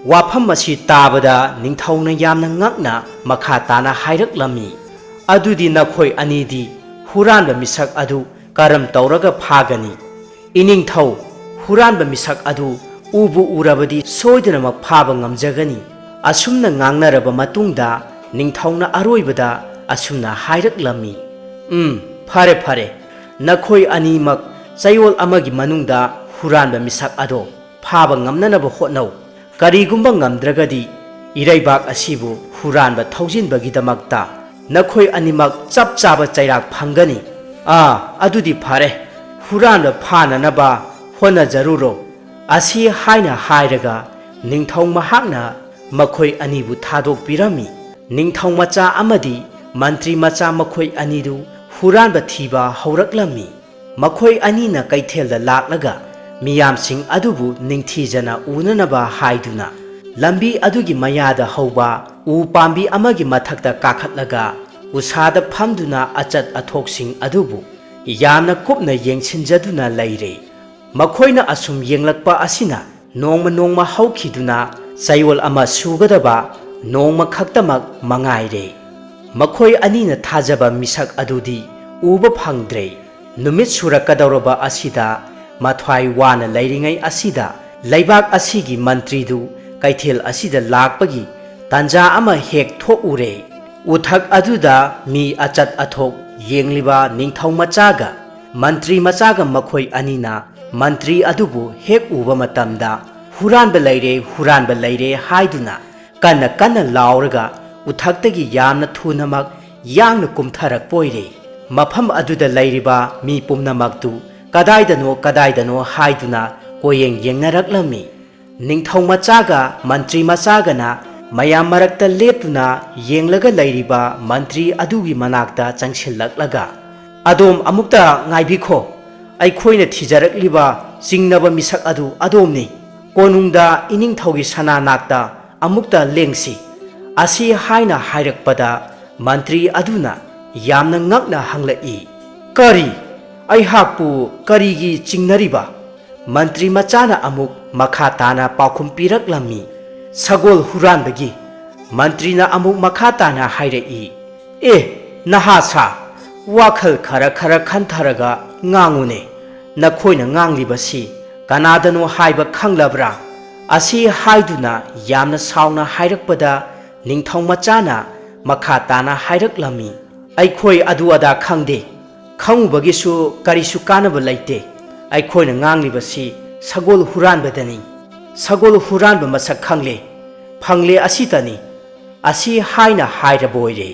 wafam asi tabada ningthauna yamna ngakna makha tana hairaklami adudi nakhoi anidi huranba misak adu karam tauraga phagani iningthau huranba misak adu ubu urabadi soidanamak phaba ngamjagani asumna ngangnaraba matungda ningthauna aroibada asumna hairaklami phare phare nakhoi animak ꯆꯌꯣꯜ ꯑꯃꯒꯤ ꯃꯅꯨꯡꯗ ꯍꯨꯔꯥꯟꯕ ꯃꯤꯁꯛ ꯑꯗꯣ ꯐꯥꯕ ꯉꯝꯅꯅꯕ ꯍꯣꯠꯅꯧ ꯀꯔꯤꯒꯨꯝꯕ ꯉꯝꯗ꯭ꯔꯒꯗꯤ ꯏꯔꯩꯕꯥꯛ ꯑꯁꯤꯕꯨ ꯍꯨꯔꯥꯟꯕ ꯊꯧꯖꯤꯟꯕꯒꯤꯗꯃꯛꯇ ꯅꯈꯣꯏ ꯑꯅꯤꯃꯛ ꯆꯞ ꯆꯥꯕ ꯆꯩꯔꯥꯛ ꯐꯪꯒꯅꯤ ꯑꯗꯨꯗꯤ ꯐꯔꯦ ꯍꯨꯔꯥꯟꯕ ꯐꯥꯅꯅꯕ ꯍꯣꯠꯅꯖꯔꯨꯔꯣ ꯑꯁꯤ ꯍꯥꯏꯅ ꯍꯥꯏꯔꯒ ꯅꯤꯡꯊꯧ ꯃꯍꯥꯛꯅ ꯃꯈꯣꯏ ꯑꯅꯤꯕꯨ ꯊꯥꯗꯣꯛꯄꯤꯔꯝꯃꯤ ꯅꯤꯡꯊꯧ ꯃꯆꯥ ꯑꯃꯗꯤ ꯃꯟꯇ꯭ꯔꯤ ꯃꯆꯥ ꯃꯈꯣꯏ ꯑꯅꯤꯗꯨ ꯍꯨꯔꯥꯟꯕ ꯊꯤꯕ ꯍꯧꯔꯛꯂꯝꯃꯤ ꯃꯈꯣꯏ ꯑꯅꯤꯅ ꯀꯩꯊꯦꯜꯗ ꯂꯥꯛꯂꯒ ꯃꯤꯌꯥꯝꯁꯤꯡ ꯑꯗꯨꯕు ꯅꯤꯡꯊꯤꯖꯅ ꯎꯅꯅꯕ ꯍꯥꯏꯗꯨꯅ ꯂꯝꯕꯤ ꯑꯗꯨꯒꯤ ꯃꯌꯥꯗ ꯍꯧꯕ ꯎ ꯄꯥꯝꯕꯤ ꯑꯃꯒꯤ ꯃꯊꯛꯇ ꯀꯥꯈꯠꯂꯒ ꯎꯁꯥꯗ ꯐꯝꯗꯨꯅ ꯑꯆꯠ ꯑꯊꯣꯛꯁꯤꯡ ꯑꯗꯨꯕꯨ ꯌꯥꯝꯅ ꯀꯨꯞꯅ ꯌꯦꯡꯁꯤꯟꯖꯗꯨꯅ ꯂꯩꯔꯦ ꯃꯈꯣꯏꯅ ꯑꯁꯨꯝ ꯌꯦꯡꯂꯛꯄ ꯑꯁꯤꯅ ꯅꯣꯡꯃ ꯍꯧꯈꯤꯗꯨꯅ ꯆꯌꯣꯜ ꯑꯃ ꯁꯨꯒꯗꯕ ꯅꯣꯡꯃ ꯈꯛꯇꯃꯛ ꯃꯉꯥꯏꯔꯦ ꯃꯈꯣꯏ ꯑꯅꯤꯅ ꯊꯥꯖꯕ ꯃꯤꯁꯛ ꯑꯗꯨꯗꯤ ꯎꯕ ꯐꯪꯗ꯭ꯔꯦ ꯅꯨꯃꯤꯠ ꯁꯨꯔꯛꯀꯗꯧꯔꯕ ꯑꯁꯤꯗ ꯃꯊ꯭ꯋꯥꯏ ꯋꯥꯅ ꯂꯩꯔꯤꯉꯩ ꯑꯁꯤꯗ ꯂꯩꯕꯥꯛ ꯑꯁꯤꯒꯤ ꯃꯟꯇ꯭ꯔꯤꯗꯨ ꯀꯩꯊꯦꯜ ꯑꯁꯤꯗ ꯂꯥꯛꯄꯒꯤ ꯇꯥꯟꯖꯥ ꯑꯃ ꯍꯦꯛ ꯊꯣꯛꯎꯔꯦ ꯎꯊꯛ ꯑꯗꯨꯗ ꯃꯤ ꯑꯆꯠ ꯑꯊꯣꯛ ꯌꯦꯡꯂꯤꯕ ꯅꯤꯡꯊꯧ ꯃꯆꯥꯒ ꯃꯟꯇ꯭ꯔꯤ ꯃꯆꯥꯒ ꯃꯈꯣꯏ ꯑꯅꯤꯅ ꯃꯟꯇ꯭ꯔꯤ ꯑꯗꯨꯕꯨ ꯍꯦꯛ ꯎꯕ ꯃꯇꯝꯗ ꯍꯨꯔꯥꯟꯕ ꯂꯩꯔꯦ ꯍꯥꯏꯗꯨꯅ ꯀꯟꯅ ꯂꯥꯎꯔꯒ ꯎꯊꯛꯇꯒꯤ ꯌꯥꯝꯅ ꯊꯨꯅꯃꯛ ꯌꯥꯡꯅ ꯀꯨꯝꯊꯔꯛꯄꯣꯏꯔꯦ ꯃꯐꯝ ꯑꯗꯨꯗ ꯂꯩꯔꯤꯕ ꯃꯤ ꯄꯨꯝꯅꯃꯛꯇꯨ ꯀꯗꯥꯏꯗꯅꯣ ꯍꯥꯏꯗꯨꯅ ꯀꯣꯌꯦꯡ ꯌꯦꯡꯅꯔꯛꯂꯝꯃꯤ ꯅꯤꯡꯊꯧ ꯃꯆꯥꯒ ꯃꯟꯇ꯭ꯔꯤ ꯃꯆꯥꯒꯅ ꯃꯌꯥꯝ ꯃꯔꯛꯇ ꯂꯦꯞꯇꯨꯅ ꯌꯦꯡꯂꯒ ꯂꯩꯔꯤꯕ ꯃꯟꯇ꯭ꯔꯤ ꯑꯗꯨꯒꯤ ꯃꯅꯥꯛꯇ ꯆꯪꯁꯤꯜꯂꯛꯂꯒ ꯑꯗꯣꯝ ꯑꯃꯨꯛꯇ ꯉꯥꯏꯕꯤꯈꯣ ꯑꯩꯈꯣꯏꯅ ꯊꯤꯖꯔꯛꯂꯤꯕ ꯆꯤꯡꯅꯕ ꯃꯤꯁꯛ ꯑꯗꯨ ꯑꯗꯣꯝꯅꯤ ꯀꯣꯅꯨꯡꯗ ꯏꯅꯤꯡꯊꯧꯒꯤ ꯁꯅꯥꯅꯥꯛꯇ ꯑꯃꯨꯛꯇ ꯂꯦꯡꯁꯤ ꯑꯁꯤ ꯍꯥꯏꯅ ꯍꯥꯏꯔꯛꯄꯗ ꯃꯟꯇ꯭ꯔꯤ ꯑꯗꯨꯅ ꯌꯥꯝꯅ ꯉꯛꯅ ꯍꯪꯂꯛꯏ ꯀꯔꯤ ꯑꯩꯍꯥꯛꯄꯨ ꯀꯔꯤꯒꯤ ꯆꯤꯡꯅꯔꯤꯕ ꯃꯟꯇ꯭ꯔꯤ ꯃꯆꯥꯅ ꯑꯃꯨꯛ ꯃꯈꯥ ꯇꯥꯅ ꯄꯥꯎꯈꯨꯝ ꯄꯤꯔꯛꯂꯝꯃꯤ ꯁꯒꯣꯜ ꯍꯨꯔꯥꯟꯕꯒꯤ ꯃꯟꯇ꯭ꯔꯤꯅ ꯑꯃꯨꯛ ꯃꯈꯥ ꯇꯥꯅ ꯍꯥꯏꯔꯛꯏ ꯅꯍꯥ ꯁꯥ ꯋꯥꯈꯜ ꯈꯔ ꯈꯟꯊꯔꯒ ꯉꯥꯡꯉꯨꯅꯦ ꯅꯈꯣꯏꯅ ꯉꯥꯡꯂꯤꯕꯁꯤ ꯀꯅꯥꯗꯅꯣ ꯍꯥꯏꯕ ꯈꯪꯂꯕ꯭ꯔꯥ ꯑꯁꯤ ꯍꯥꯏꯗꯨꯅ ꯌꯥꯝꯅ ꯁꯥꯎꯅ ꯍꯥꯏꯔꯛꯄꯗ ꯅꯤꯡꯊꯧ ꯃꯆꯥꯅ ꯃꯈꯥ ꯇꯥꯅ ꯍꯥꯏꯔꯛꯂꯝꯃꯤ ꯑꯩꯈꯣꯏ ꯑꯗꯨ ꯑꯗꯥ ꯈꯪꯗꯦ ꯈꯪꯉꯨꯕꯒꯤꯁꯨ ꯀꯔꯤꯁꯨ ꯀꯥꯟꯅꯕ ꯂꯩꯇꯦ ꯑꯩꯈꯣꯏꯅ ꯉꯥꯡꯂꯤꯕꯁꯤ ꯁꯒꯣꯜ ꯍꯨꯔꯥꯟꯕꯗꯅꯤ ꯁꯒꯣꯜ ꯍꯨꯔꯥꯟꯕ ꯃꯁꯛ ꯐꯪꯂꯦ ꯑꯁꯤꯇꯅꯤ ꯑꯁꯤ ꯍꯥꯏꯅ ꯍꯥꯏꯔꯕꯣꯏꯔꯦ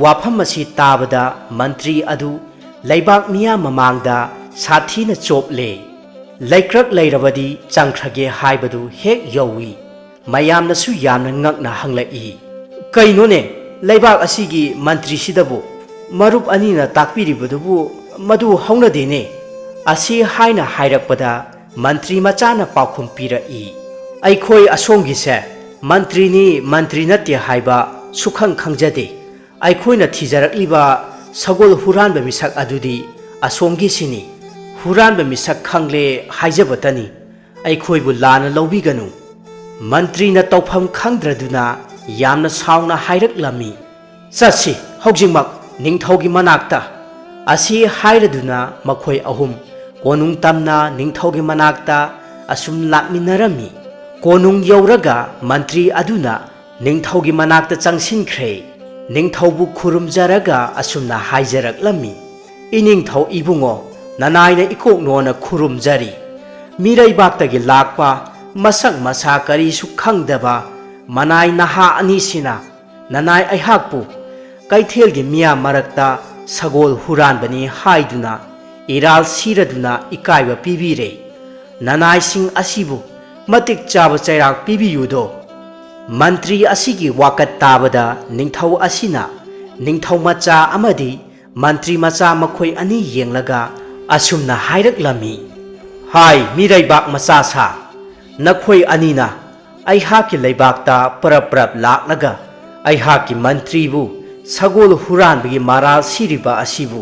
ꯋꯥꯐꯝ ꯑꯁꯤ ꯇꯥꯕꯗ ꯃꯟꯇ꯭ꯔꯤ ꯑꯗꯨ ꯂꯩꯕꯥꯛ ꯃꯤꯌꯥꯝ ꯃꯃꯥꯡꯗ ꯁꯥꯊꯤꯅ ꯆꯣꯞꯂꯦ ꯂꯩꯀ꯭ꯔꯛ ꯂꯩꯔꯕꯗꯤ ꯆꯪꯈ꯭ꯔꯒꯦ ꯍꯥꯏꯕꯗꯨ ꯍꯦꯛ ꯌꯧꯏ ꯃꯌꯥꯝꯅꯁꯨ ꯌꯥꯝꯅ ꯉꯛꯅ ꯍꯪꯂꯛꯏ ꯀꯩꯅꯣꯅꯦ ꯂꯩꯕꯥꯛ ꯑꯁꯤꯒꯤ ꯃꯟꯇ꯭ꯔꯤꯁꯤꯗꯕꯨ ꯃꯔꯨꯞ ꯑꯅꯤꯅ ꯇꯥꯛꯄꯤꯔꯤꯕꯗꯨꯕꯨ ꯃꯗꯨ ꯍꯧꯅꯗꯦꯅꯦ ꯑꯁꯤ ꯍꯥꯏꯅ ꯍꯥꯏꯔꯛꯄꯗ ꯃꯟꯇ꯭ꯔꯤ ꯃꯆꯥꯅ ꯄꯥꯎꯈꯨꯝ ꯄꯤꯔꯛꯏ ꯑꯩꯈꯣꯏ ꯑꯁꯣꯝꯒꯤꯁꯦ ꯃꯟꯇ꯭ꯔꯤ ꯅꯠꯇꯦ ꯍꯥꯏꯕ ꯁꯨꯈꯪ ꯈꯪꯖꯗꯦ ꯑꯩꯈꯣꯏꯅ ꯊꯤꯖꯔꯛꯂꯤꯕ ꯁꯒꯣꯜ ꯍꯨꯔꯥꯟꯕ ꯃꯤꯁꯛ ꯑꯗꯨꯗꯤ ꯑꯁꯣꯝꯒꯤꯁꯤꯅꯤ ꯍꯨꯔꯥꯟꯕ ꯃꯤꯁꯛ ꯈꯪꯂꯦ ꯍꯥꯏꯖꯕꯇꯅꯤ ꯑꯩꯈꯣꯏꯕꯨ ꯂꯥꯟꯅ ꯂꯧꯕꯤꯒꯅꯨ ꯃꯟꯇ꯭ꯔꯤꯅ ꯇꯧꯐꯝ ꯈꯪꯗ꯭ꯔꯗꯨꯅ ꯌꯥꯝꯅ ꯁꯥꯎꯅ ꯍꯥꯏꯔꯛꯂꯝꯃꯤ ꯆꯠꯁꯤ ꯍꯧꯖꯤꯛꯃꯛ ꯅꯤꯡꯊꯧꯒꯤ ꯃꯅꯥꯛꯇ ꯑꯁꯤ ꯍꯥꯏꯔꯗꯨꯅ ꯃꯈꯣꯏ ꯑꯍꯨꯝ ꯀꯣꯅꯨꯡ ꯇꯝꯅ ꯅꯤꯡꯊꯧꯒꯤ ꯃꯅꯥꯛꯇ ꯑꯁꯨꯝ ꯂꯥꯛꯃꯤꯟꯅꯔꯝꯃꯤ ꯀꯣꯅꯨꯡ ꯌꯧꯔꯒ ꯃꯟꯇ꯭ꯔꯤ ꯑꯗꯨꯅ ꯅꯤꯡꯊꯧꯒꯤ ꯃꯅꯥꯛꯇ ꯆꯪꯁꯤꯟꯈ꯭ꯔꯦ ꯅꯤꯡꯊꯧꯕꯨ ꯈꯨꯔꯨꯝꯖꯔꯒ ꯑꯁꯨꯝꯅ ꯍꯥꯏꯖꯔꯛꯂꯝꯃꯤ ꯏꯅꯤꯡꯊꯧ ꯏꯕꯨꯡꯉꯣ ꯅꯅꯥꯏꯅ ꯏꯀꯣꯛꯅꯣꯅ ꯈꯨꯔꯨꯝꯖꯔꯤ ꯃꯤꯔꯩꯕꯥꯛꯇꯒꯤ ꯂꯥꯛꯄ ꯃꯁꯛ ꯃꯁꯥ ꯀꯔꯤꯁꯨ ꯈꯪꯗꯕ ꯃꯅꯥꯏ ꯅꯍꯥ ꯑꯅꯤꯁꯤꯅ ꯅꯅꯥꯏ ꯑꯩꯍꯥꯛꯄꯨ ꯀꯩꯊꯦꯜꯒꯤ ꯃꯤꯌꯥꯝ ꯃꯔꯛꯇ ꯁꯒꯣꯜ ꯍꯨꯔꯥꯟꯕꯅꯤ ꯍꯥꯏꯗꯨꯅ ꯏꯔꯥꯜ ꯁꯤꯔꯗꯨꯅ ꯏꯀꯥꯏꯕ ꯄꯤꯕꯤꯔꯦ ꯅꯅꯥꯏꯁꯤꯡ ꯑꯁꯤꯕꯨ ꯃꯇꯤꯛ ꯆꯥꯕ ꯆꯩꯔꯥꯛ ꯄꯤꯕꯤꯌꯨꯗꯣ ꯃꯟꯇ꯭ꯔꯤ ꯑꯁꯤꯒꯤ ꯋꯥꯀꯠ ꯇꯥꯕꯗ ꯅꯤꯡꯊꯧ ꯑꯁꯤꯅ ꯅꯤꯡꯊꯧ ꯃꯆꯥ ꯑꯃꯗꯤ ꯃꯟꯇ꯭ꯔꯤ ꯃꯆꯥ ꯃꯈꯣꯏ ꯑꯅꯤ ꯌꯦꯡꯂꯒ ꯑꯁꯨꯝꯅ ꯍꯥꯏꯔꯛꯂꯝꯃꯤ ꯍꯥꯏ ꯃꯤꯔꯩꯕꯥꯛ ꯃꯆꯥ ꯁꯥ ꯅꯈꯣꯏ ꯑꯅꯤꯅ ꯑꯩꯍꯥꯛꯀꯤ ꯂꯩꯕꯥꯛꯇ ꯄꯔꯞ ꯂꯥꯛꯂꯒ ꯑꯩꯍꯥꯛꯀꯤ ꯃꯟꯇ꯭ꯔꯤꯕꯨ ꯁꯒꯣꯜ ꯍꯨꯔꯥꯟꯕꯒꯤ ꯃꯔꯥꯜ ꯁꯤꯔꯤꯕ ꯑꯁꯤꯕꯨ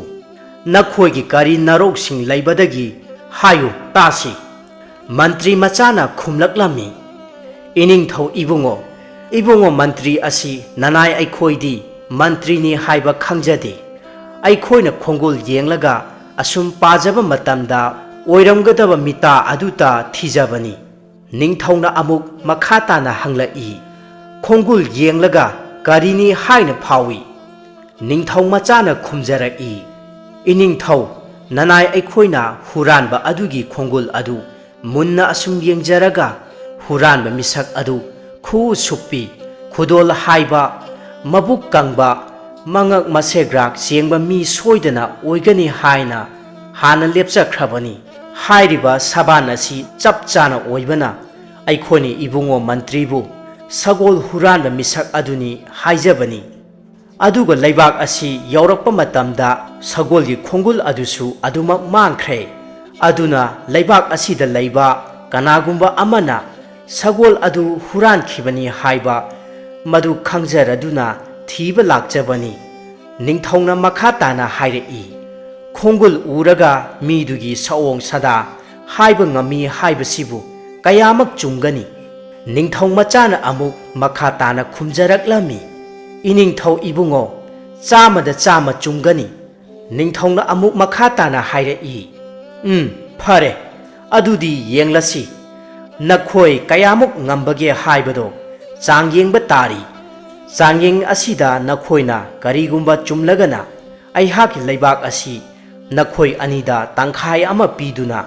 ꯅꯈꯣꯏꯒꯤ ꯀꯔꯤ ꯅꯔꯧꯁꯤꯡ ꯂꯩꯕꯗꯒꯤ ꯍꯥꯏꯌꯨ ꯇꯥꯁꯤ ꯃꯟꯇ꯭ꯔꯤ ꯃꯆꯥꯅ ꯈꯨꯝꯂꯛꯂꯝꯃꯤ ꯏꯅꯤꯡꯊꯧ ꯏꯕꯨꯡꯉꯣ ꯃꯟꯇ꯭ꯔꯤ ꯑꯁꯤ ꯅꯅꯥꯏ ꯑꯩꯈꯣꯏꯗꯤ ꯃꯟꯇ꯭ꯔꯤꯅꯤ ꯍꯥꯏꯕ ꯈꯪꯖꯗꯦ ꯑꯩꯈꯣꯏꯅ ꯈꯣꯡꯒꯨꯜ ꯌꯦꯡꯂꯒ ꯑꯁꯨꯝ ꯄꯥꯖꯕ ꯃꯇꯝꯗ ꯑꯣꯏꯔꯝꯒꯗꯕ ꯃꯤꯇꯥ ꯑꯗꯨꯇ ꯊꯤꯖꯕꯅꯤ ꯅꯤꯡꯊꯧꯅ ꯑꯃꯨꯛ ꯃꯈꯥ ꯇꯥꯅ ꯍꯪꯂꯛꯏ ꯈꯣꯡꯒꯨꯜ ꯌꯦꯡꯂꯒ ꯀꯔꯤꯅꯤ ꯍꯥꯏꯅ ꯐꯥꯎꯏ ꯅꯤꯡꯊꯧ ꯃꯆꯥꯅ ꯈꯨꯝꯖꯔꯛꯏ ꯏꯅꯤꯡꯊꯧ nanai aikhoina huranba adugi khongul adu munna asum yengjaraga huranba misak adu khu sukpi khudol haiba mabuk kangba mangak masegrak chengba mi soidana oigani haina hana lepchakhrabani hairiba saban asi chap chana oibana aikhoni ibungo mantri bu sagol huranba misak aduni haijabani aduga leibak asi yaurakpa matamda sagolgi khongul adusu adumak mangkhre aduna leibak asida leiba kanagumba amana sagol adu huran khibani haiba madu khangjaraduna thiba lakjabani ningthongna makha tana hairei khongul uraga midugi saong sada haiba ngami haibasibu kayamak chungani ningthong machana amuk makha tana khumjaraklami iningthau ibungo chamada chama chungani ningthongna amuk makha tana hairei phare adudi yenglasi nakhoi kayamuk ngambage haibado changyengba tari changyeng asida nakhoina karigumba chumlagana aihaki leibak asi nakhoi anida tangkhai ama piduna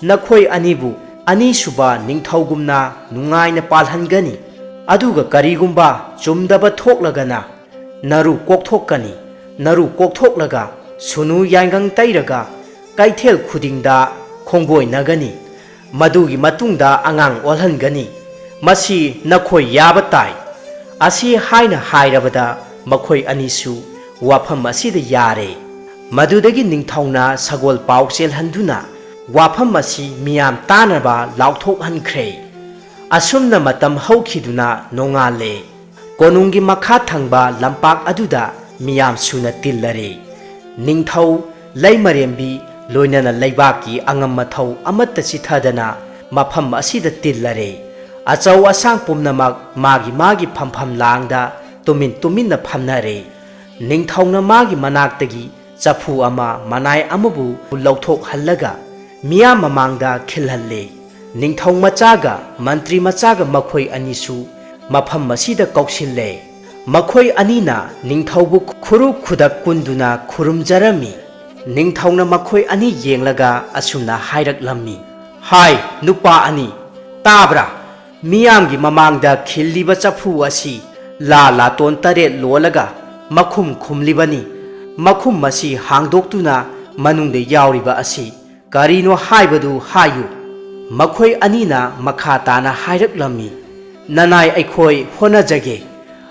nakhoi anibu ani suba ningthaugumna nungaina palhangani aduga karigumba chumdaba thoklagana naru kokthokani naru kokthoklaga sunu yangang tairaga kaithel khudingda khongboi nagani madugi matungda angang olhangani masi nakhoi yaba tai asi haina hairabada makhoi anisu wafam asida yare madudagi ningthauna sagol pauchel handuna wafam asi miyam tanaba lauthok hankhre asumna matam haukhiduna nongale konungi makha thangba lampak aduda miyam suna tillare ningthau leimarembi loinana leibaki angam mathau amatta chithadana mafam asida tillare achau asang pumnamak magi phampham langda tumin na phamnare ningthauna magi manaktagi chafu ama manai amabu lauthok hallaga miya mamangda khilhalle ningthau machaga mantri machaga makhoi anisu mafam masida kauksille makhoi anina ningthaubu khuru khudak kunduna khurumjarami ningthauna makhoi ani yenglaga asumna hairaklammi hai nupa ani tabra miyamgi mamangda khilliba chafu asi la ton tare lolaga makhum khumlibani makhum masi hangdoktuna manungde yauriba asi karino haibadu hayu makhoi anina makha tana hairaklammi nanai aikhoi honajage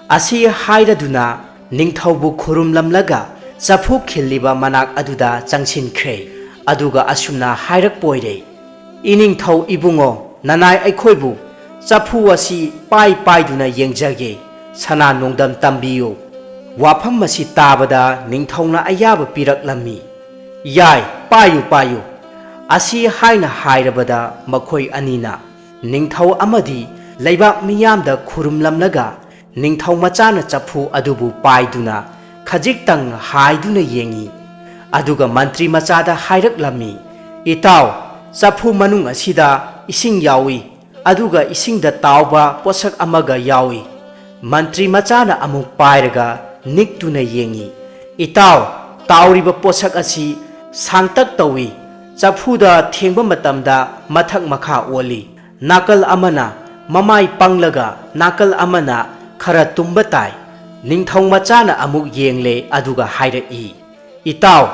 asi hairaduna ningthaubu khurumlamlaga chafu khilliba manak aduda changsinkhre aduga asumna hairakpoire iningthau ibungo nanai aikhoibu chafu asi pai duna yengjage sana nongdam tambiyo wafam masi tabada ningthauna ayaba piraklammi yai payu asi haina hairabada makhoi anina ningthau amadi leibak miyamda khurumlamlaga ningthau machana chafu adubu paiduna khajiktang haiduna yengi aduga mantri machada hairaklammi itaw chafu manung asida ising yawi aduga isingda tauba posak amaga yawi mantri machana amuk pairaga niktuna yengi itaw tauriba posak asi sangtak tawi chafuda thengba matamda mathak makha oli nakal amana mamai panglaga nakal amana khara tumba tai ningthong machana amuk yengle aduga hairei itaw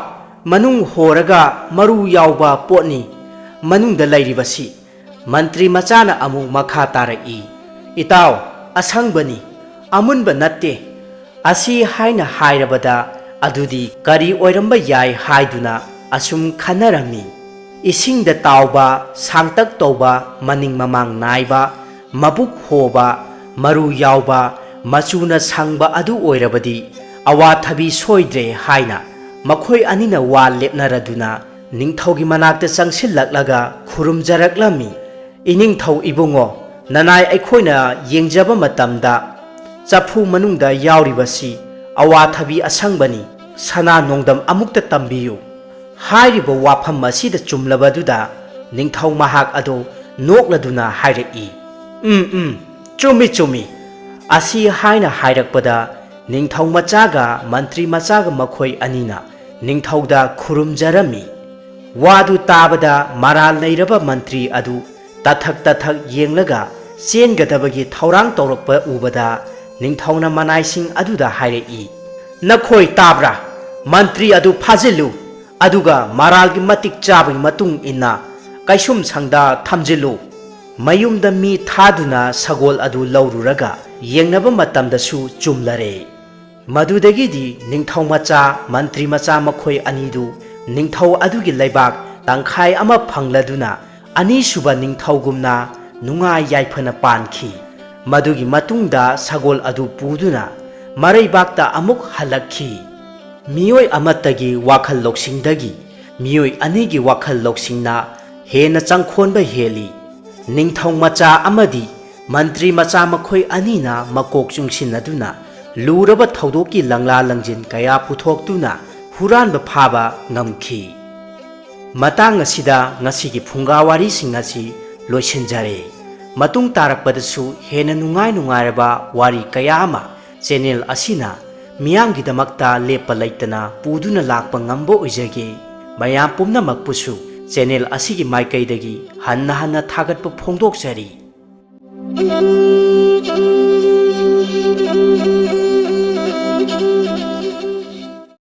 manung horaga maru yauba potni manungda lairibasi mantri machana amuk makha tarai itaw asangbani amunba natte asi haina hairabada adudi kari oiramba yai haiduna asum khanarami isingda tauba sangtak toba maning mamang naiba mabuk hoba maru yauba machuna sangba adu oirabadi awathabi soidre haina makhoi anina wa lepnaraduna ningthaugi manakta changsillaklaga khurumjaraklami iningthau ibungo nanai aikhoina yengjaba matamda chafu manungda yauribasi awathabi asangbani sana nongdam amukta tambiyu hairiba wafam masida chumlabaduda ningthau mahak ado nokladuna hairei chumi asi haina hairakpada ningthau machaga mantri machaga makhoi anina ningthauda khurumjarami Wadu tabada maral leiraba mantri adu tathak yenglaga chengadabagi thaurang tawrakpa ubada ningthauna manaising aduda hairei nakhoi tabra mantri adu phajilu aduga maralgi matik chabagi matung inna kaisum sangda thamjilu mayumda mi thaduna sagol adu laururaga yengnaba matamdasu chumlare madudagidi ningthau macha mantri macha makhoi anidu ningthau adugi laibak tangkhai ama phangladuna ani suba ningthaugumna nunga yaifana pankhi madugi matungda sagol adu puduna maraibakta amuk halakhi miyoi amatagi wakhal loksingdagi miyoi anigi wakhal loksingna hena changkhonba heli ningthau macha amadi mantri macha makhoi anina makok chungsinaduna luraba thaudoki langla langjin kaya puthokduna huranba phaba ngamkhi matang asida ngasigi phungawari singasi loisinjare matung tarakpadasu hena nungairaba wari kaya ama channel asina miyamgi damakta lepa laitana puduna lakpa ngambo oijage mayam pumnamakpusu channel asigi maikaidagi hanna thagatpa phongdokjari